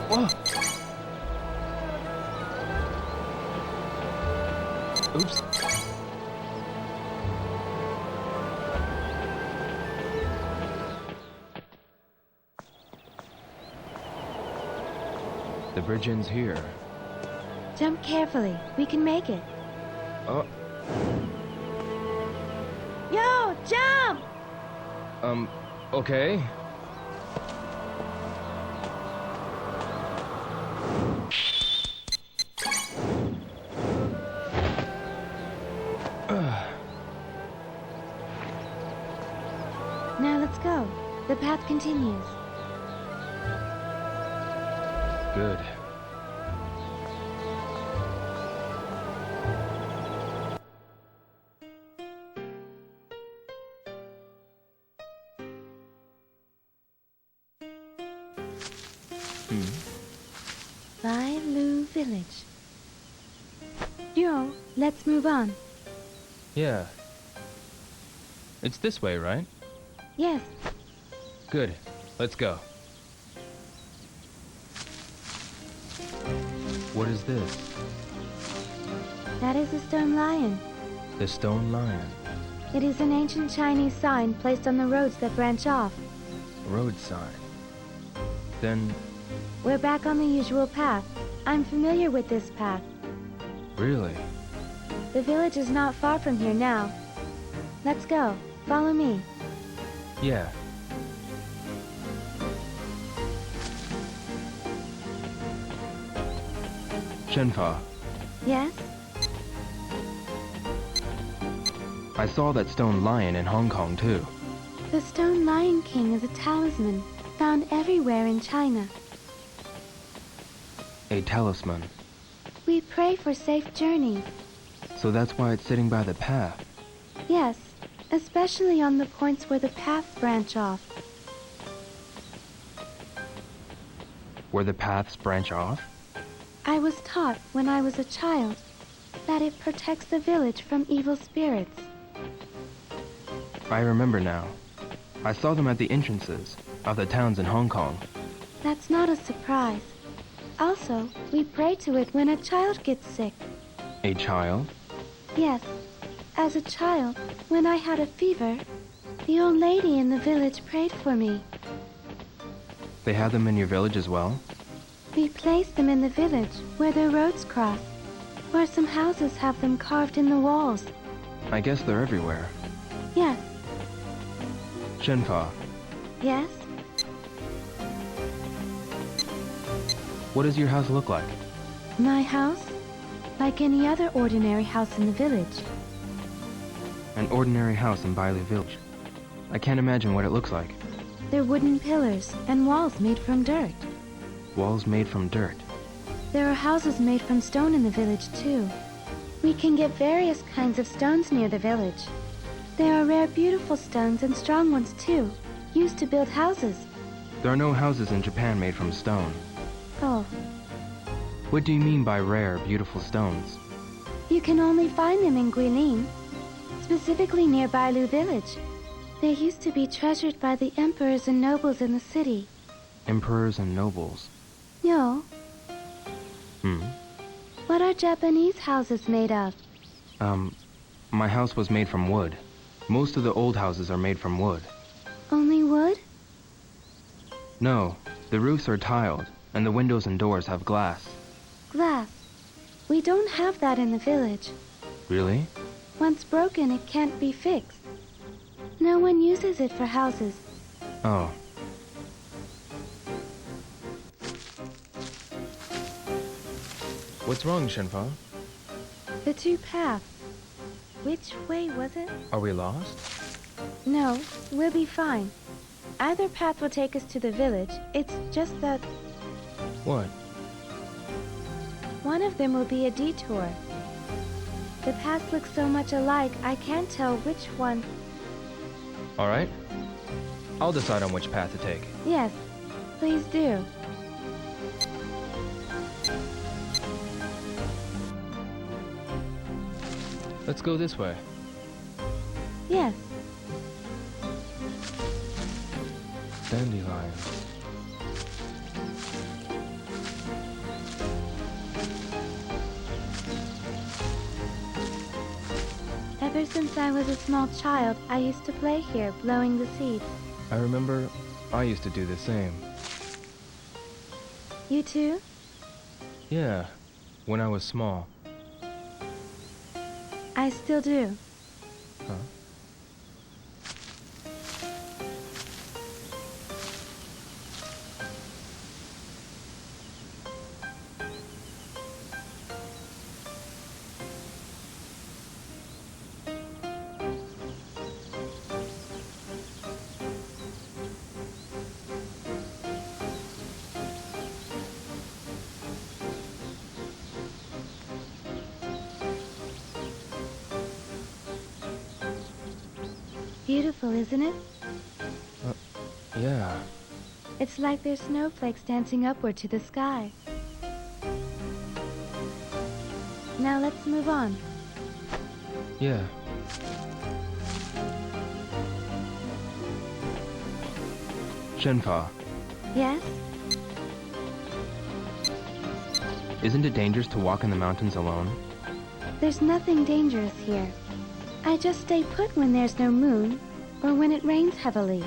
Whoa! Oops. The bridge ends here. Jump carefully. We can make it. Oh, Yo, jump! okay. Now let's go. The path continues. Good. Bailu Village. Yo, let's move on. Yeah. It's this way, right? Yes, Good. Let's go. What is this? that is a stone lion. The stone lion. It is an ancient Chinese sign placed on the roads that branch off. Road sign. Then, We're back on the usual path. I'm familiar with this path. really? The village is not far from here now. Let's go. Follow me. Yeah. Shenfa, Yes? I saw that stone lion in Hong Kong too. The Stone Lion King is a talisman found everywhere in China. A talisman. We pray for safe journeys. So that's why it's sitting by the path. Yes, especially on the points where the paths branch off. Where the paths branch off? I was taught when I was a child that it protects the village from evil spirits. I remember now. I saw them at the entrances of the towns in Hong Kong. That's not a surprise. Also, we pray to it when a child gets sick. A child? Yes, as a child, when I had a fever, the old lady in the village prayed for me. They have them in your village as well? We place them in the village where their roads cross, or some houses have them carved in the walls. I guess they're everywhere. Yes, Shenfa, yes, what does your house look like? my house, like any other ordinary house in the village. An ordinary house in Bailu Village. I can't imagine what it looks like. They're wooden pillars and walls made from dirt. Walls made from dirt. There are houses made from stone in the village, too. We can get various kinds of stones near the village. There are rare, beautiful stones and strong ones, too, used to build houses. There are no houses in Japan made from stone. Oh, What do you mean by rare, beautiful stones? you can only find them in Guilin, specifically near Bailu Village. They used to be treasured by the emperors and nobles in the city. Emperors and nobles. Yo, Hmm. what are Japanese houses made of? My house was made from wood. Most of the old houses are made from wood. Only wood? No, the roofs are tiled, and the windows and doors have glass. Glass. We don't have that in the village. Really? Once broken, it can't be fixed. No one uses it for houses. Oh. What's wrong, Shenfa? The two paths. Which way was it? Are we lost? No, we'll be fine. Either path will take us to the village. It's just that What? one of them will be a detour. The paths look so much alike, I can't tell which one. All right. I'll decide on which path to take. Yes, please do. Let's go this way. Yes. Dandelions. Ever since I was a small child, I used to play here, blowing the seeds. I remember I used to do the same. You too? Yeah, when I was small. I still do. Huh? Beautiful, isn't it? Yeah. It's like there's snowflakes dancing upward to the sky. Now let's move on. Yeah. Shenpa, Yes? isn't it dangerous to walk in the mountains alone? There's nothing dangerous here. I just stay put when there's no moon, or when it rains heavily.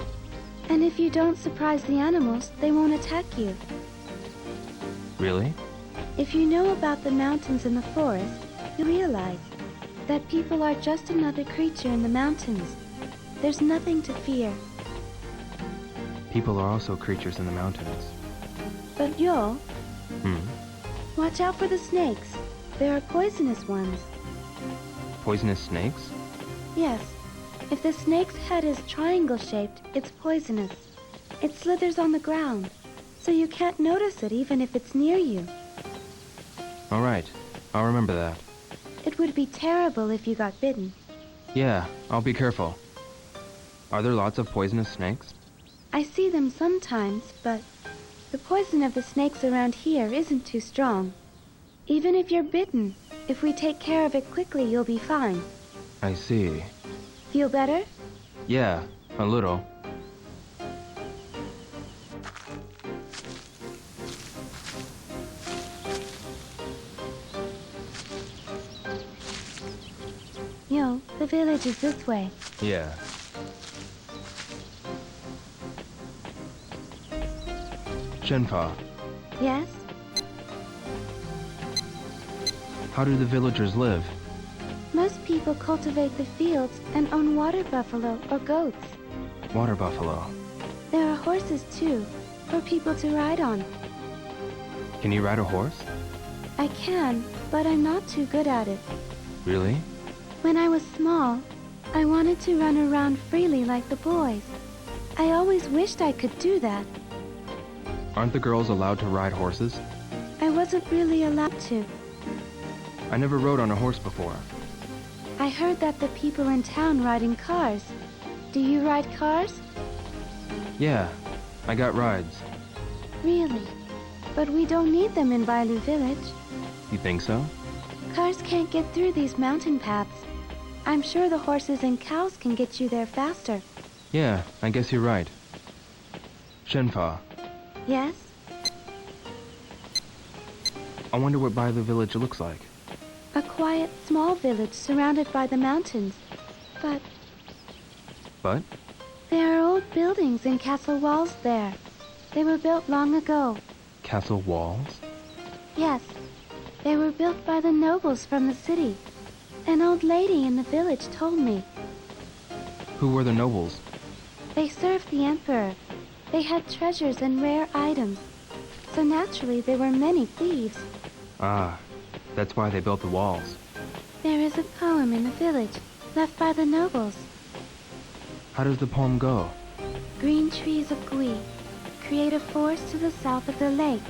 And if you don't surprise the animals, they won't attack you. Really? If you know about the mountains and the forest, you realize that people are just another creature in the mountains. There's nothing to fear. People are also creatures in the mountains. But Yo, Hmm? watch out for the snakes. There are poisonous ones. Poisonous snakes? Yes, if the snake's head is triangle-shaped, it's poisonous. It slithers on the ground, so you can't notice it even if it's near you. All right, I'll remember that. It would be terrible if you got bitten. Yeah, I'll be careful. Are there lots of poisonous snakes? I see them sometimes, but the poison of the snakes around here isn't too strong. Even if you're bitten, if we take care of it quickly, you'll be fine. I see. Feel better? Yeah, a little. Yo, the village is this way. Yeah. Shenpa, Yes? how do the villagers live? Most people cultivate the fields and own water buffalo or goats. Water buffalo. There are horses too, for people to ride on. Can you ride a horse? I can, but I'm not too good at it. Really? When I was small, I wanted to run around freely like the boys. I always wished I could do that. Aren't the girls allowed to ride horses? I wasn't really allowed to. I never rode on a horse before. I heard that the people in town ride in cars. Do you ride cars? Yeah, I got rides. Really? But we don't need them in Bailu Village. You think so? Cars can't get through these mountain paths. I'm sure the horses and cows can get you there faster. Yeah, I guess you're right. Shenpa, Yes? I wonder what Bailu Village looks like. A quiet, small village surrounded by the mountains. But But? there are old buildings and castle walls there. They were built long ago. Castle walls? Yes, they were built by the nobles from the city. An old lady in the village told me. Who were the nobles? They served the emperor. They had treasures and rare items. So naturally there were many thieves. Ah, that's why they built the walls. There is a poem in the village, left by the nobles. How does the poem go? Green trees of Gui create a forest to the south of the lake.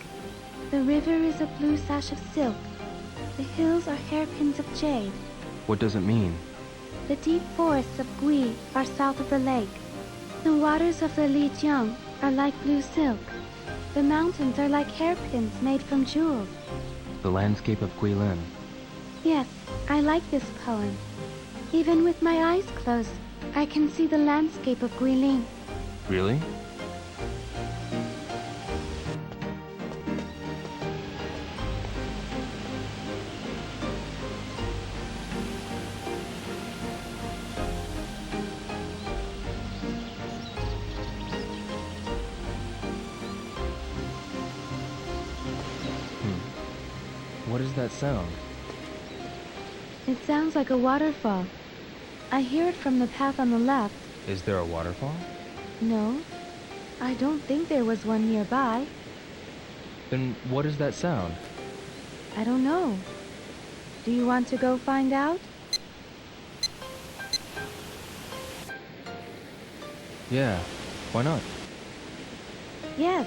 The river is a blue sash of silk, The hills are hairpins of jade. What does it mean? The deep forests of Gui are south of the lake. The waters of the Lijiang are like blue silk. The mountains are like hairpins made from jewels. The landscape of Guilin. Yes, I like this poem. Even with my eyes closed, I can see the landscape of Guilin. Really? What is that sound? It sounds like a waterfall. I hear it from the path on the left. Is there a waterfall? No, I don't think there was one nearby. Then what is that sound? I don't know. Do you want to go find out? Yeah, why not? Yes.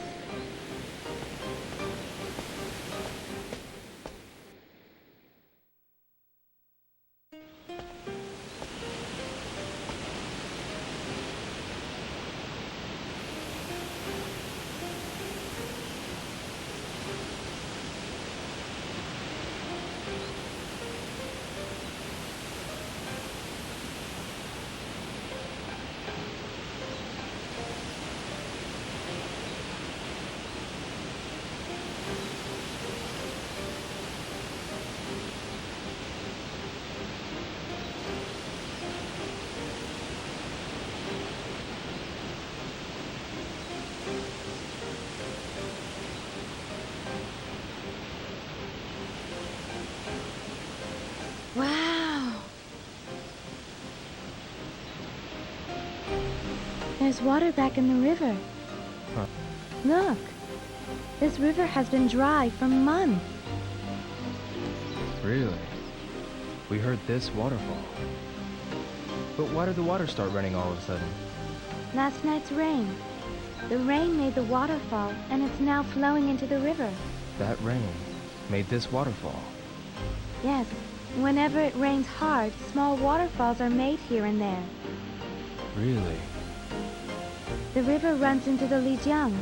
Wow! There's water back in the river. Huh. Look! This river has been dry for months. Really? We heard this waterfall. But why did the water start running all of a sudden? Last night's rain. The rain made the waterfall, and it's now flowing into the river. That rain made this waterfall. Yes, whenever it rains hard, small waterfalls are made here and there. Really? The river runs into the Lijiang.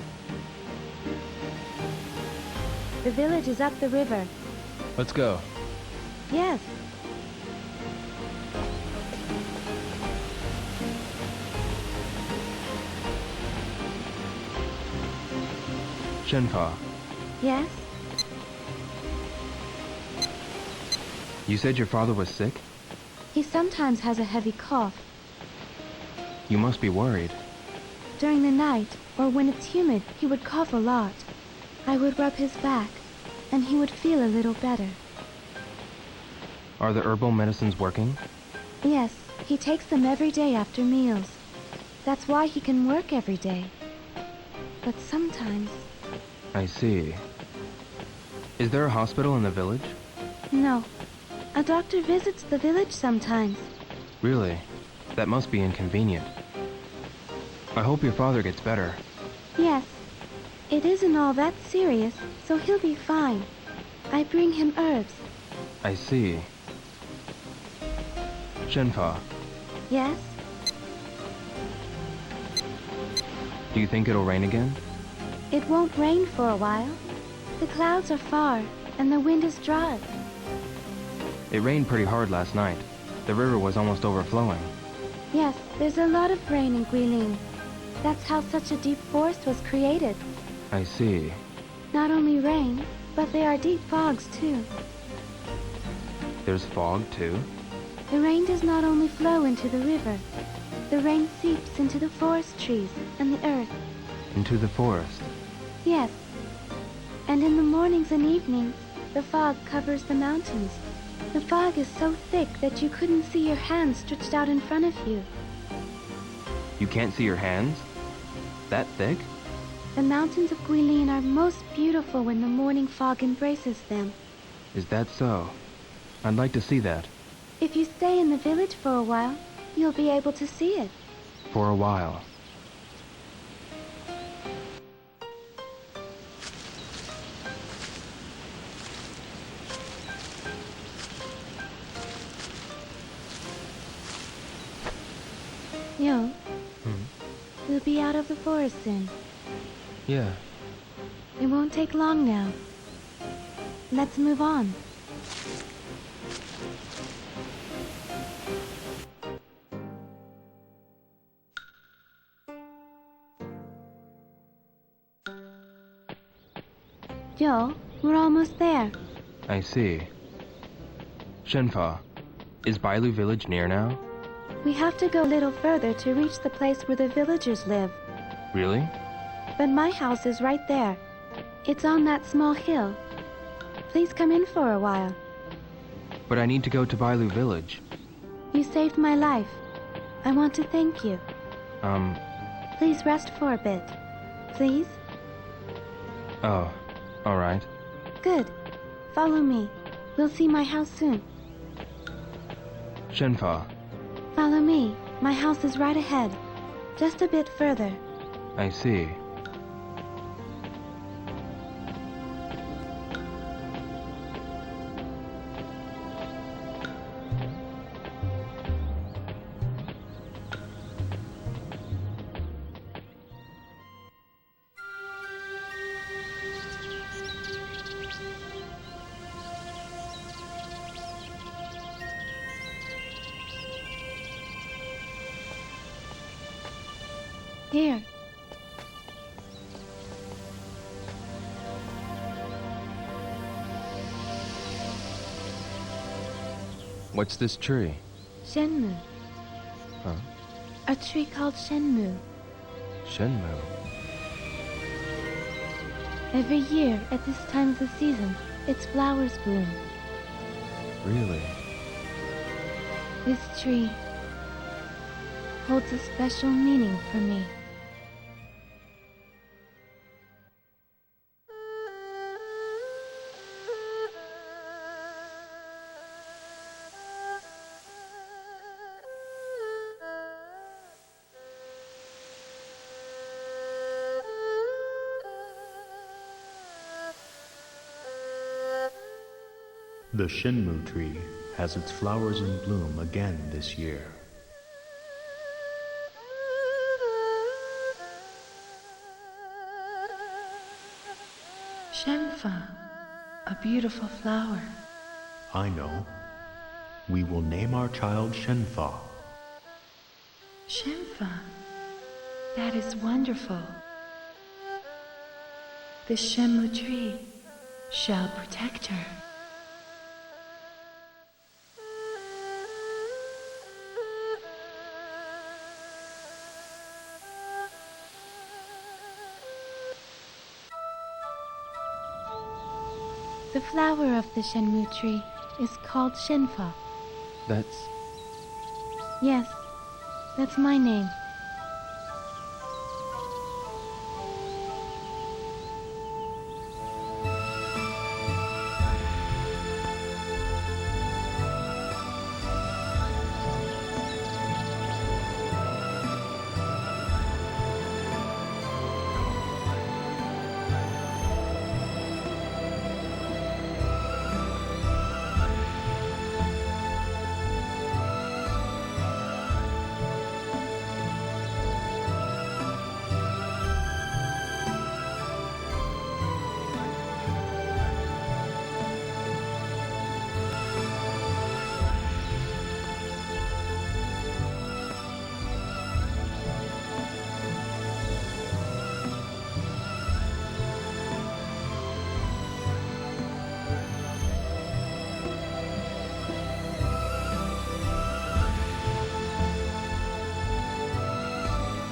The village is up the river. Let's go. Yes. Shenpa, Yes? you said your father was sick? He sometimes has a heavy cough. You must be worried. During the night, or when it's humid, he would cough a lot. I would rub his back, and he would feel a little better. Are the herbal medicines working? Yes, he takes them every day after meals. That's why he can work every day. But sometimes... I see. Is there a hospital in the village? No. A doctor visits the village sometimes. Really? That must be inconvenient. I hope your father gets better. Yes. It isn't all that serious, so he'll be fine. I bring him herbs. I see. Shenpa, Yes? do you think it'll rain again? It won't rain for a while. The clouds are far, and the wind is dry. It rained pretty hard last night. The river was almost overflowing. Yes, there's a lot of rain in Guilin. That's how such a deep forest was created. I see. Not only rain, but there are deep fogs too. There's fog, too? The rain does not only flow into the river. The rain seeps into the forest trees and the earth. Into the forest. Yes. And in the mornings and evenings, the fog covers the mountains. The fog is so thick that you couldn't see your hands stretched out in front of you. You can't see your hands? That thick? The mountains of Guilin are most beautiful when the morning fog embraces them. Is that so? I'd like to see that. If you stay in the village for a while, you'll be able to see it. For a while. Yo, Hmm. we'll be out of the forest soon. Yeah. It won't take long now. Let's move on. Joe, we're almost there. I see. Shenfa, is Bailu village near now? We have to go a little further to reach the place where the villagers live. Really? But my house is right there. It's on that small hill. Please come in for a while. But I need to go to Bailu village. You saved my life. I want to thank you. Um, Please rest for a bit. Please? oh, alright. Good. Follow me. We'll see my house soon. Shenfa, Follow me. My house is right ahead. Just a bit further. I see. Here. What's this tree? Shenmue. Huh? A tree called Shenmue. Shenmue. Every year, at this time of the season, its flowers bloom. Really? This tree holds a special meaning for me. The Shenmue tree has its flowers in bloom again this year. Shenfa, a beautiful flower. I know. We will name our child Shenfa. Shenfa, that is wonderful. The Shenmue tree shall protect her. The flower of the Shenmue tree is called Shenfa. That's... Yes, that's my name.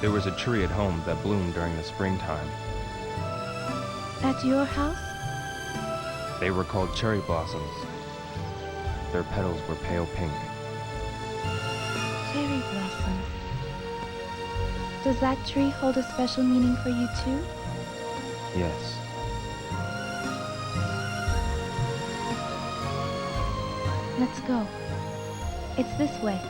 There was a tree at home that bloomed during the springtime. At your house? They were called cherry blossoms. Their petals were pale pink. Cherry blossom. Does that tree hold a special meaning for you too? Yes. Let's go. It's this way.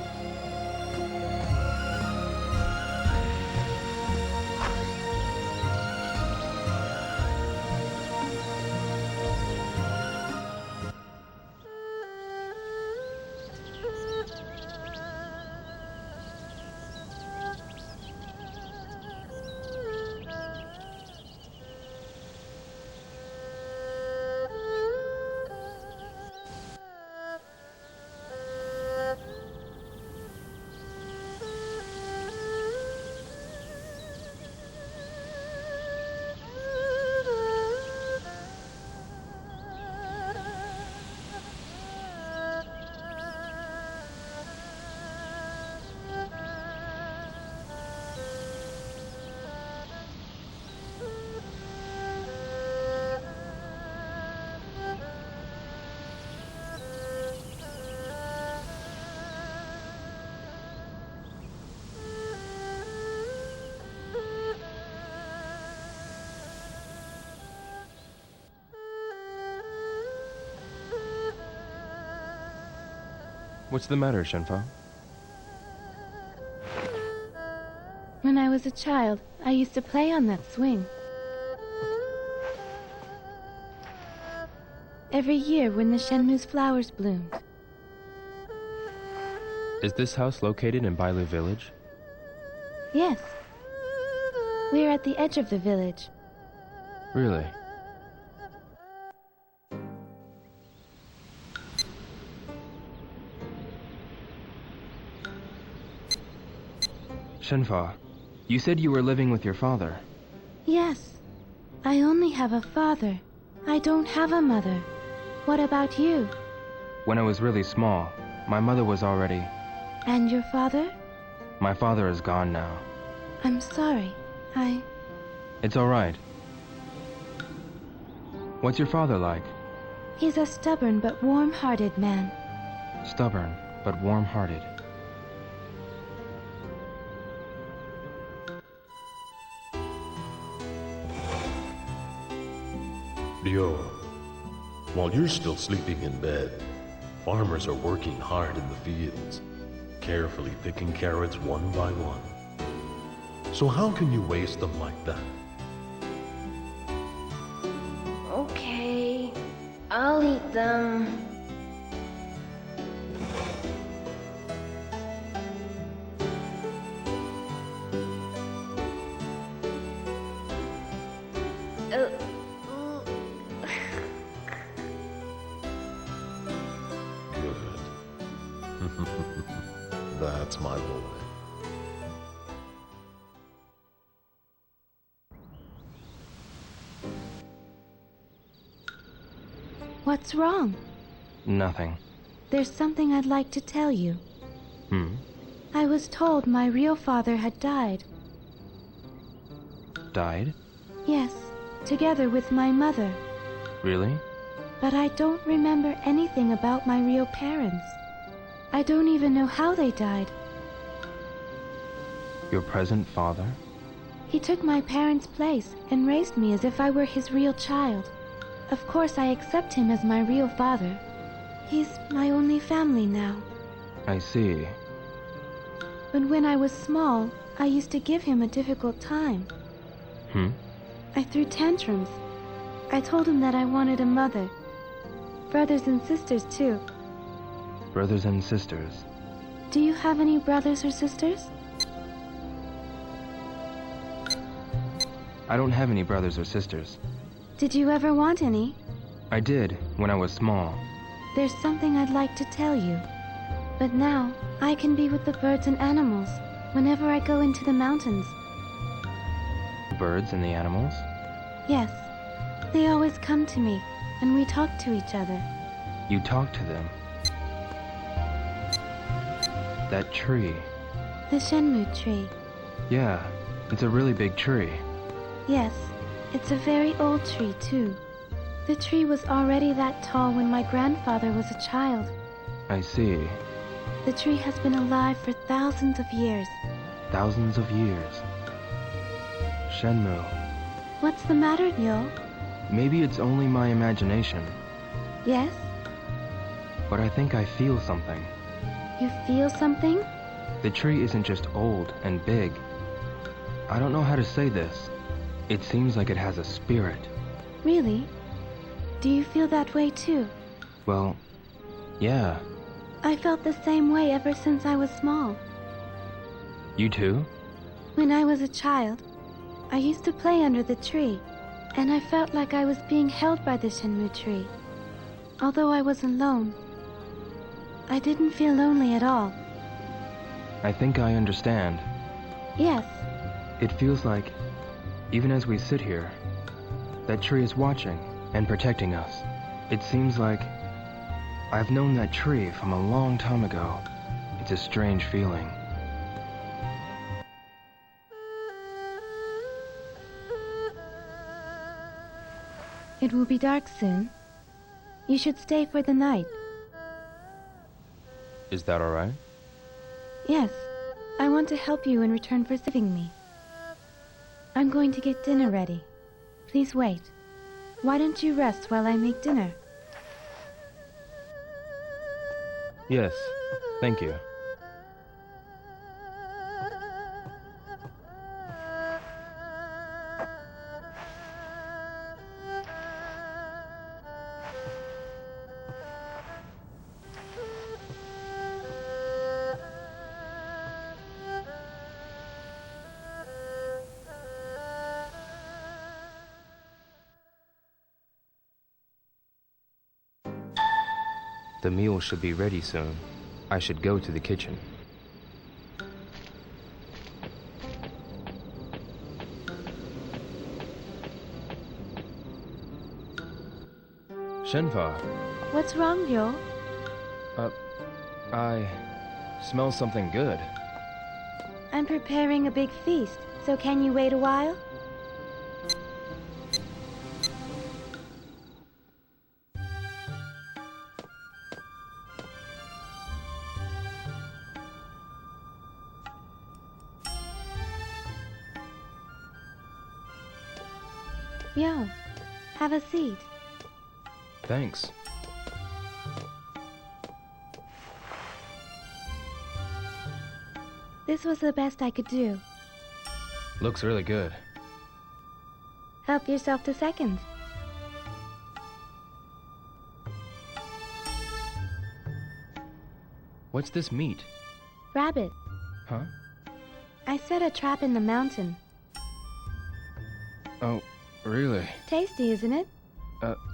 What's the matter, Shenfa? When I was a child, I used to play on that swing. Every year when the Shenmue's flowers bloomed. Is this house located in Bailu village? Yes. We're at the edge of the village. Really? Shenfa, you said you were living with your father. Yes. I only have a father. I don't have a mother. What about you? When I was really small, my mother was already... And your father? My father is gone now. I'm sorry. It's all right. What's your father like? He's a stubborn but warm-hearted man. Stubborn, but warm-hearted. Ryo, while you're still sleeping in bed, farmers are working hard in the fields, carefully picking carrots one by one. So how can you waste them like that? Okay, I'll eat them. Good. That's my boy. What's wrong? Nothing. There's something I'd like to tell you. I was told my real father had died. Died? Yes, together with my mother. Really? But I don't remember anything about my real parents. I don't even know how they died. Your present father? He took my parents' place and raised me as if I were his real child. Of course, I accept him as my real father. He's my only family now. I see. But when I was small, I used to give him a difficult time. I threw tantrums. I told him that I wanted a mother. Brothers and sisters, too. Brothers and sisters. Do you have any brothers or sisters? I don't have any brothers or sisters. Did you ever want any? I did, when I was small. There's something I'd like to tell you. But now, I can be with the birds and animals whenever I go into the mountains. Birds and the animals? Yes. They always come to me, and we talk to each other. You talk to them. That tree. The Shenmue tree. Yeah, it's a really big tree. Yes, it's a very old tree, too. The tree was already that tall when my grandfather was a child. I see. The tree has been alive for thousands of years. Thousands of years. Shenmue. What's the matter, Ryo? Maybe it's only my imagination, Yes? but I think I feel something. You feel something? The tree isn't just old and big. I don't know how to say this. It seems like it has a spirit. Really? Do you feel that way, too? Well, yeah. I felt the same way ever since I was small. You too? When I was a child, I used to play under the tree, and I felt like I was being held by the Shenmue tree. Although I was alone, I didn't feel lonely at all. I think I understand. Yes, It feels like, even as we sit here, that tree is watching and protecting us. It seems like I've known that tree from a long time ago. It's a strange feeling. it will be dark soon. You should stay for the night. Is that all right? Yes, I want to help you in return for saving me. I'm going to get dinner ready. Please wait. Why don't you rest while I make dinner? Yes, Thank you. The meal should be ready soon. I should go to the kitchen. Shenfa, What's wrong, Yo? I smell something good. I'm preparing a big feast, so can you wait a while? Yo, have a seat. Thanks. This was the best I could do. Looks really good. Help yourself to seconds. What's this meat? Rabbit. Huh? I set a trap in the mountain. Oh, really? Tasty, isn't it?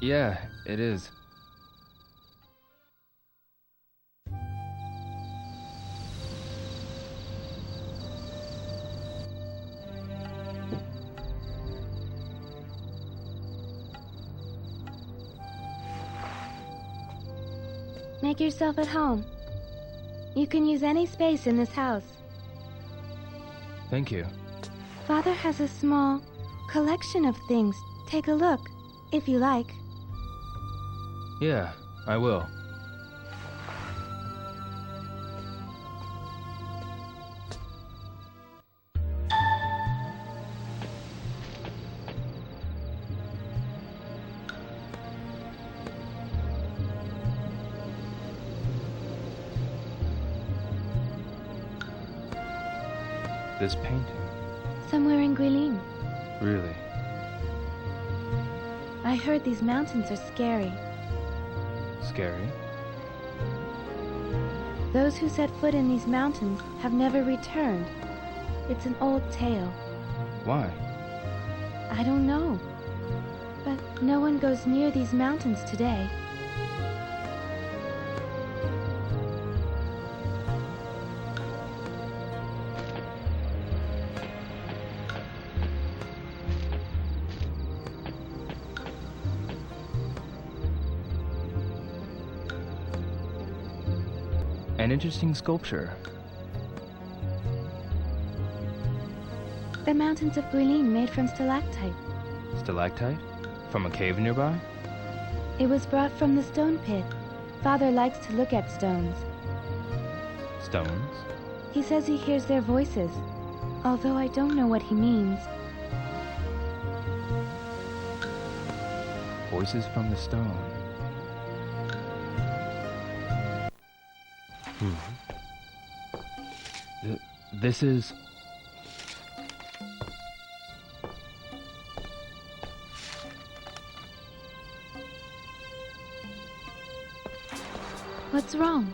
Yeah, it is. Make yourself at home. You can use any space in this house. Thank you. Father has a small collection of things. Take a look, if you like. Yeah, I will. This painting. Somewhere in Guilin. Really? I heard these mountains are scary. Scary? Those who set foot in these mountains have never returned. It's an old tale. Why? I don't know. But no one goes near these mountains today. An interesting sculpture. The mountains of Guilin made from stalactite. Stalactite? From a cave nearby? It was brought from the stone pit. Father likes to look at stones. Stones? He says he hears their voices, although I don't know what he means. Voices from the stone. This is... What's wrong?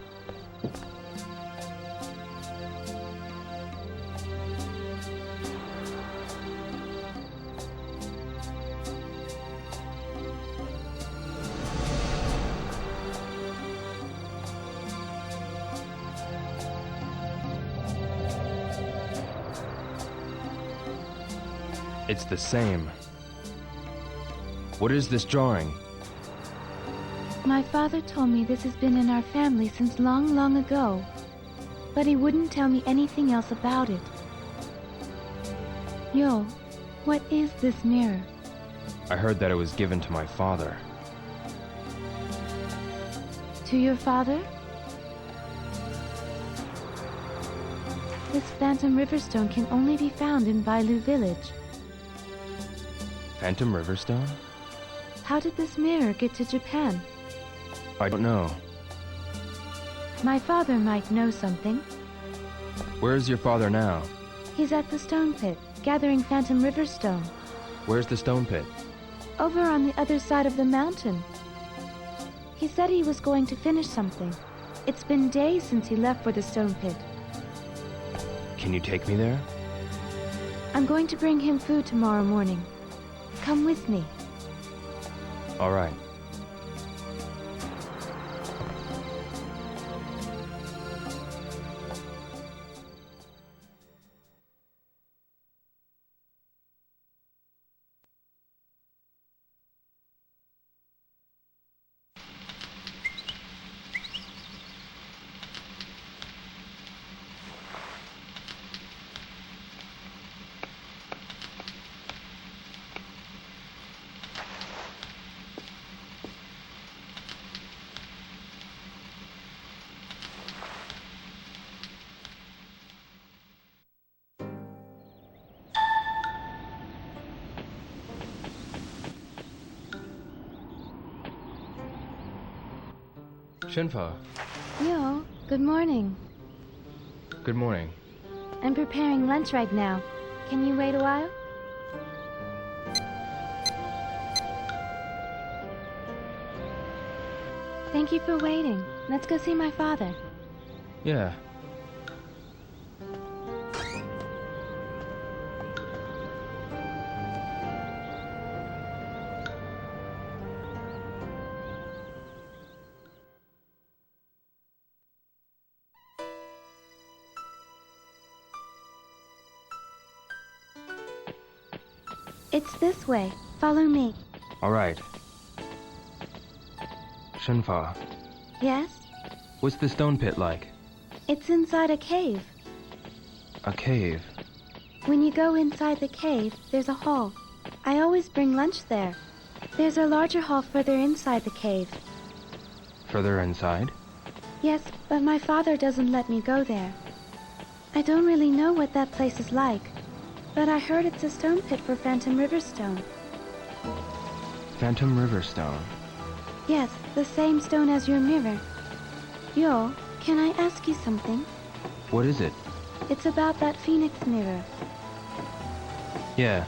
It's the same. What is this drawing? My father told me this has been in our family since long, long ago. But he wouldn't tell me anything else about it. Yo, what is this mirror? I heard that it was given to my father. To your father? This phantom riverstone can only be found in Bailu village. Phantom Riverstone? How did this mirror get to Japan? I don't know. My father might know something. Where is your father now? He's at the stone pit, gathering Phantom River stone. Where's the stone pit? Over on the other side of the mountain. He said he was going to finish something. It's been days since he left for the stone pit. Can you take me there? I'm going to bring him food tomorrow morning. Come with me. All right. Shenfa, Yo, good morning. good morning. I'm preparing lunch right now. Can you wait a while? Thank you for waiting. Let's go see my father. Yeah. It's this way. Follow me. All right. Shenfa, Yes? what's the stone pit like? It's inside a cave. A cave. When you go inside the cave, there's a hall. I always bring lunch there. There's a larger hall further inside the cave. Further inside? Yes, but my father doesn't let me go there. I don't really know what that place is like, but I heard it's a stone pit for Phantom River stone. Phantom River stone. Yes, the same stone as your mirror. Yo, can I ask you something? What is it? It's about that phoenix mirror. Yeah.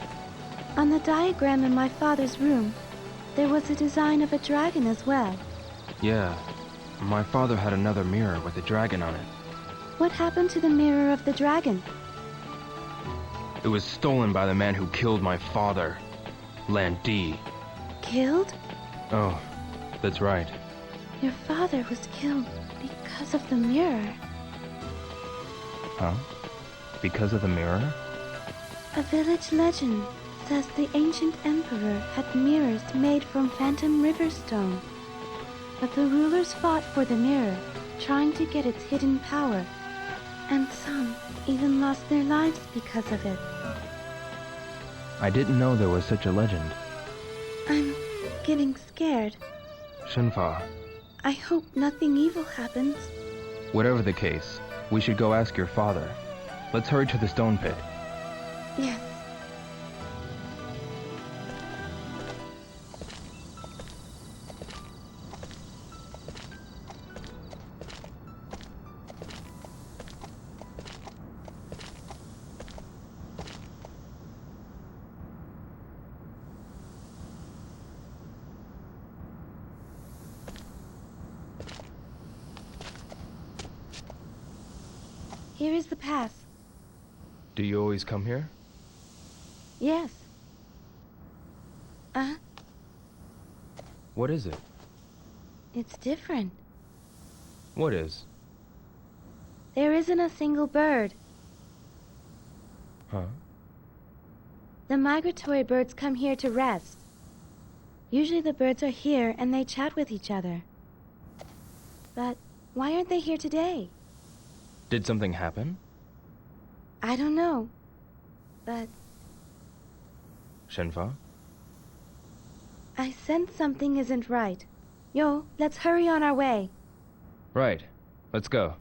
On the diagram in my father's room, there was a design of a dragon as well. Yeah. My father had another mirror with a dragon on it. What happened to the mirror of the dragon? It was stolen by the man who killed my father, Lan Di. Killed? Oh, that's right. Your father was killed because of the mirror. Huh? Because of the mirror? A village legend says the ancient emperor had mirrors made from Phantom River stone. But the rulers fought for the mirror, trying to get its hidden power. And some even lost their lives because of it. I didn't know there was such a legend. I'm getting scared. Shenfa, I hope nothing evil happens. whatever the case, we should go ask your father. Let's hurry to the stone pit. Yes. Here is the path. Do you always come here? Yes. What is it? It's different. What is? There isn't a single bird. Huh? The migratory birds come here to rest. Usually the birds are here and they chat with each other. But why aren't they here today? Did something happen? I don't know. But Shenfa? I sense something isn't right. Yo, let's hurry on our way. Right. Let's go.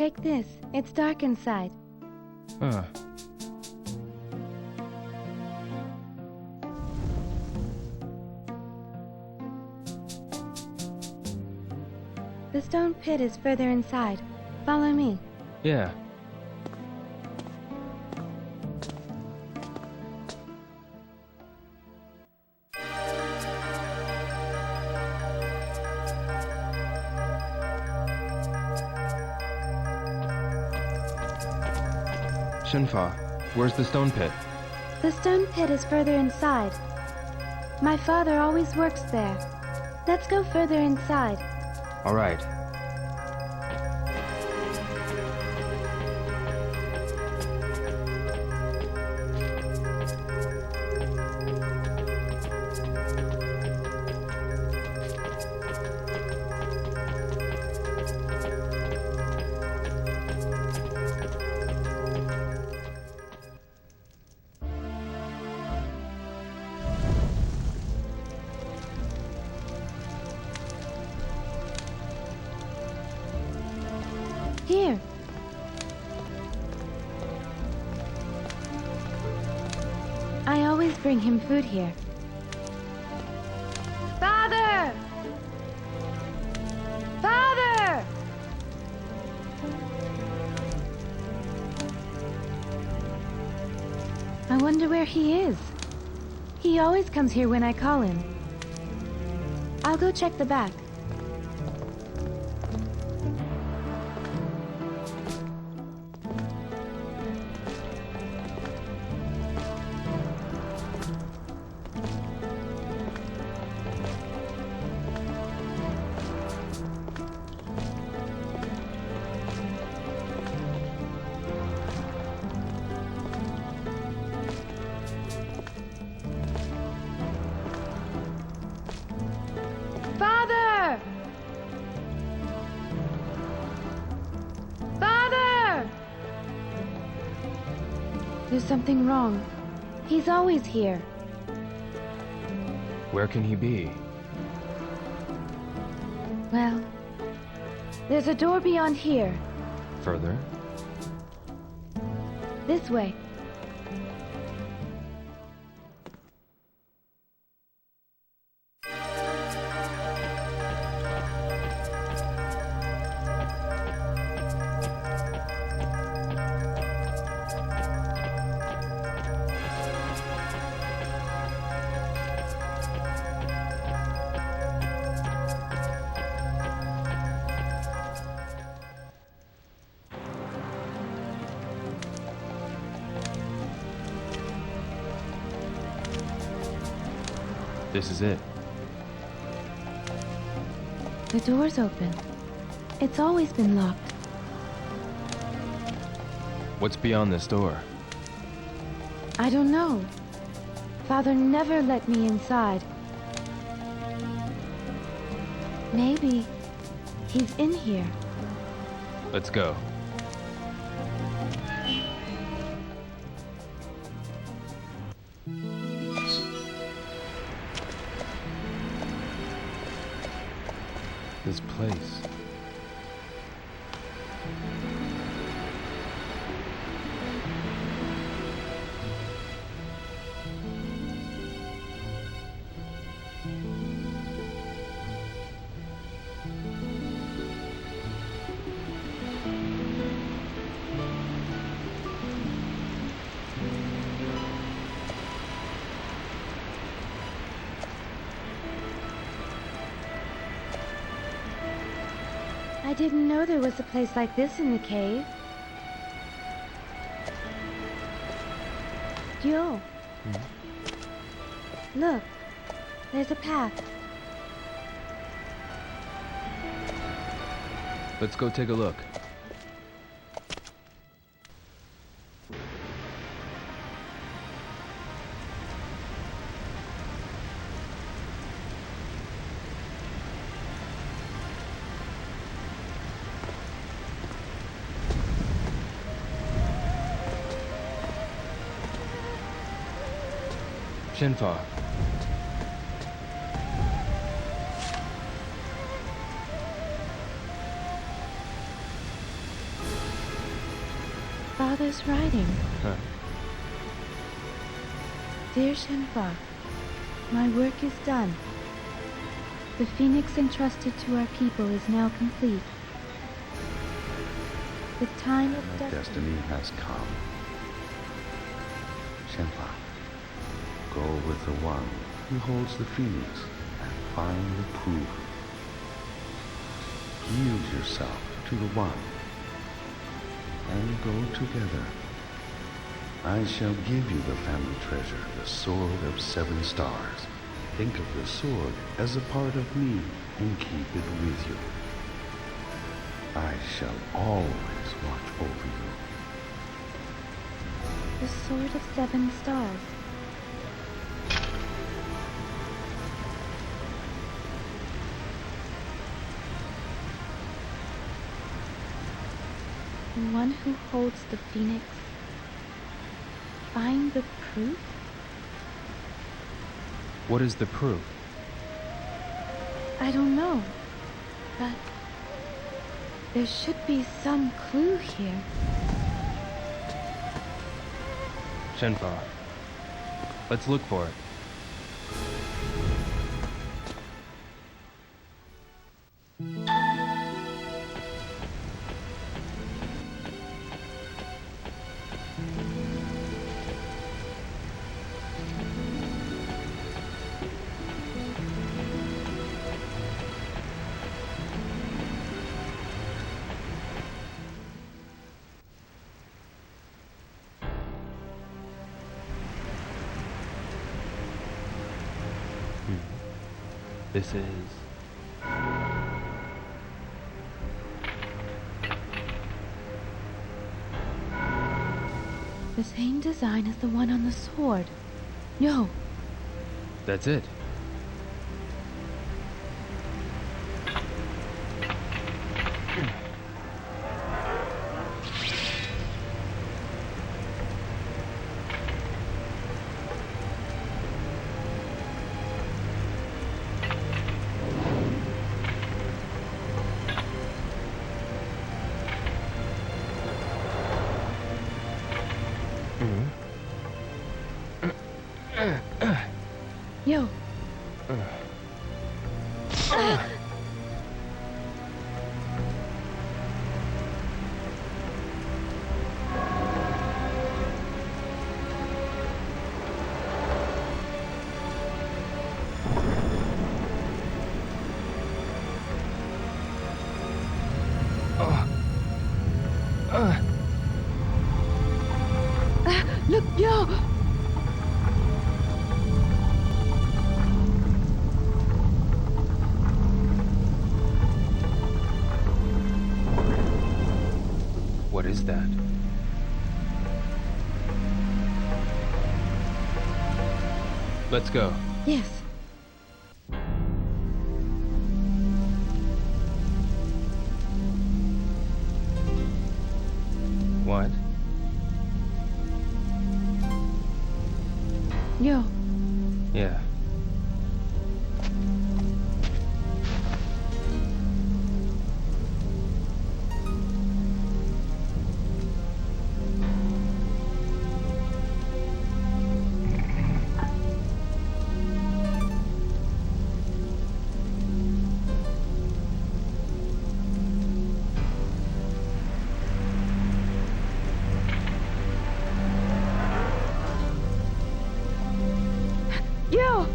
Take this. It's dark inside. Huh. The stone pit is further inside. Follow me. Yeah. Shenfa, where's the stone pit? The stone pit is further inside. My father always works there. Let's go further inside. All right. Here. I always bring him food here. Father! Father! I wonder where he is. He always comes here when I call him. I'll go check the back. Father! Father! There's something wrong. He's always here. Where can he be? Well, there's a door beyond here. Further? This way. This is it. The door's open. It's always been locked. What's beyond this door? I don't know. Father never let me inside. Maybe he's in here. Let's go. This place. I didn't know there was a place like this in the cave. Yo. Look, there's a path. Let's go take a look. Shenfa. father's writing. Huh. Dear Shenhua, my work is done. The phoenix entrusted to our people is now complete. The time of My destiny has come. Shenhua, go with the one who holds the phoenix and find the proof. Yield yourself to the one and go together. I shall give you the family treasure, the Sword of 7 Stars. Think of the sword as a part of me and keep it with you. I shall always watch over you. The Sword of 7 Stars. The one who holds the phoenix. Find the proof? What is the proof? I don't know, but there should be some clue here. Shenhua, let's look for it. This is... The same design as the one on the sword. Yo, That's it. yo. Look, yo! What is that? Let's go. Yes. What? Yo. Yeah. Yo!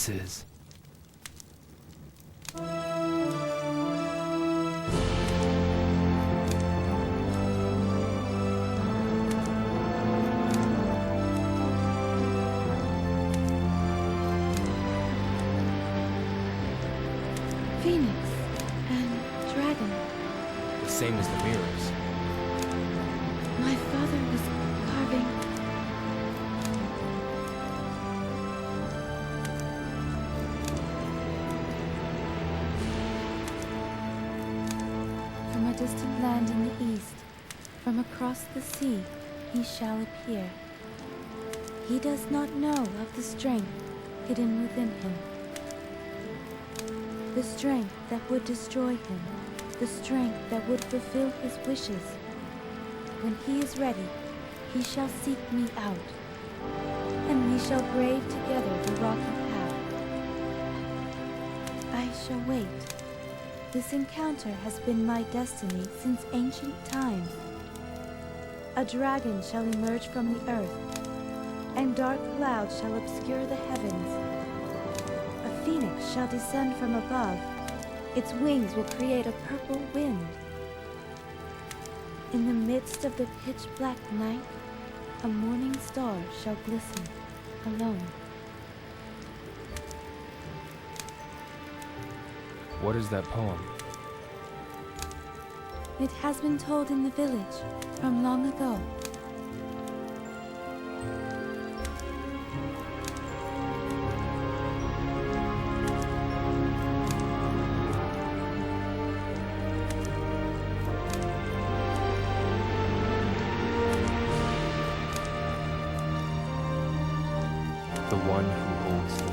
this is. Phoenix and dragon. The same as the mirrors. My father was carving. From a distant land in the east, from across the sea, he shall appear. He does not know of the strength hidden within him. The strength that would destroy him, the strength that would fulfill his wishes. When he is ready, he shall seek me out, and we shall brave together the rocky path. I shall wait. This encounter has been my destiny since ancient times. A dragon shall emerge from the earth, and dark clouds shall obscure the heavens. A phoenix shall descend from above. Its wings will create a purple wind. In the midst of the pitch-black night, a morning star shall glisten, alone. What is that poem? It has been told in the village from long ago. The one who holds the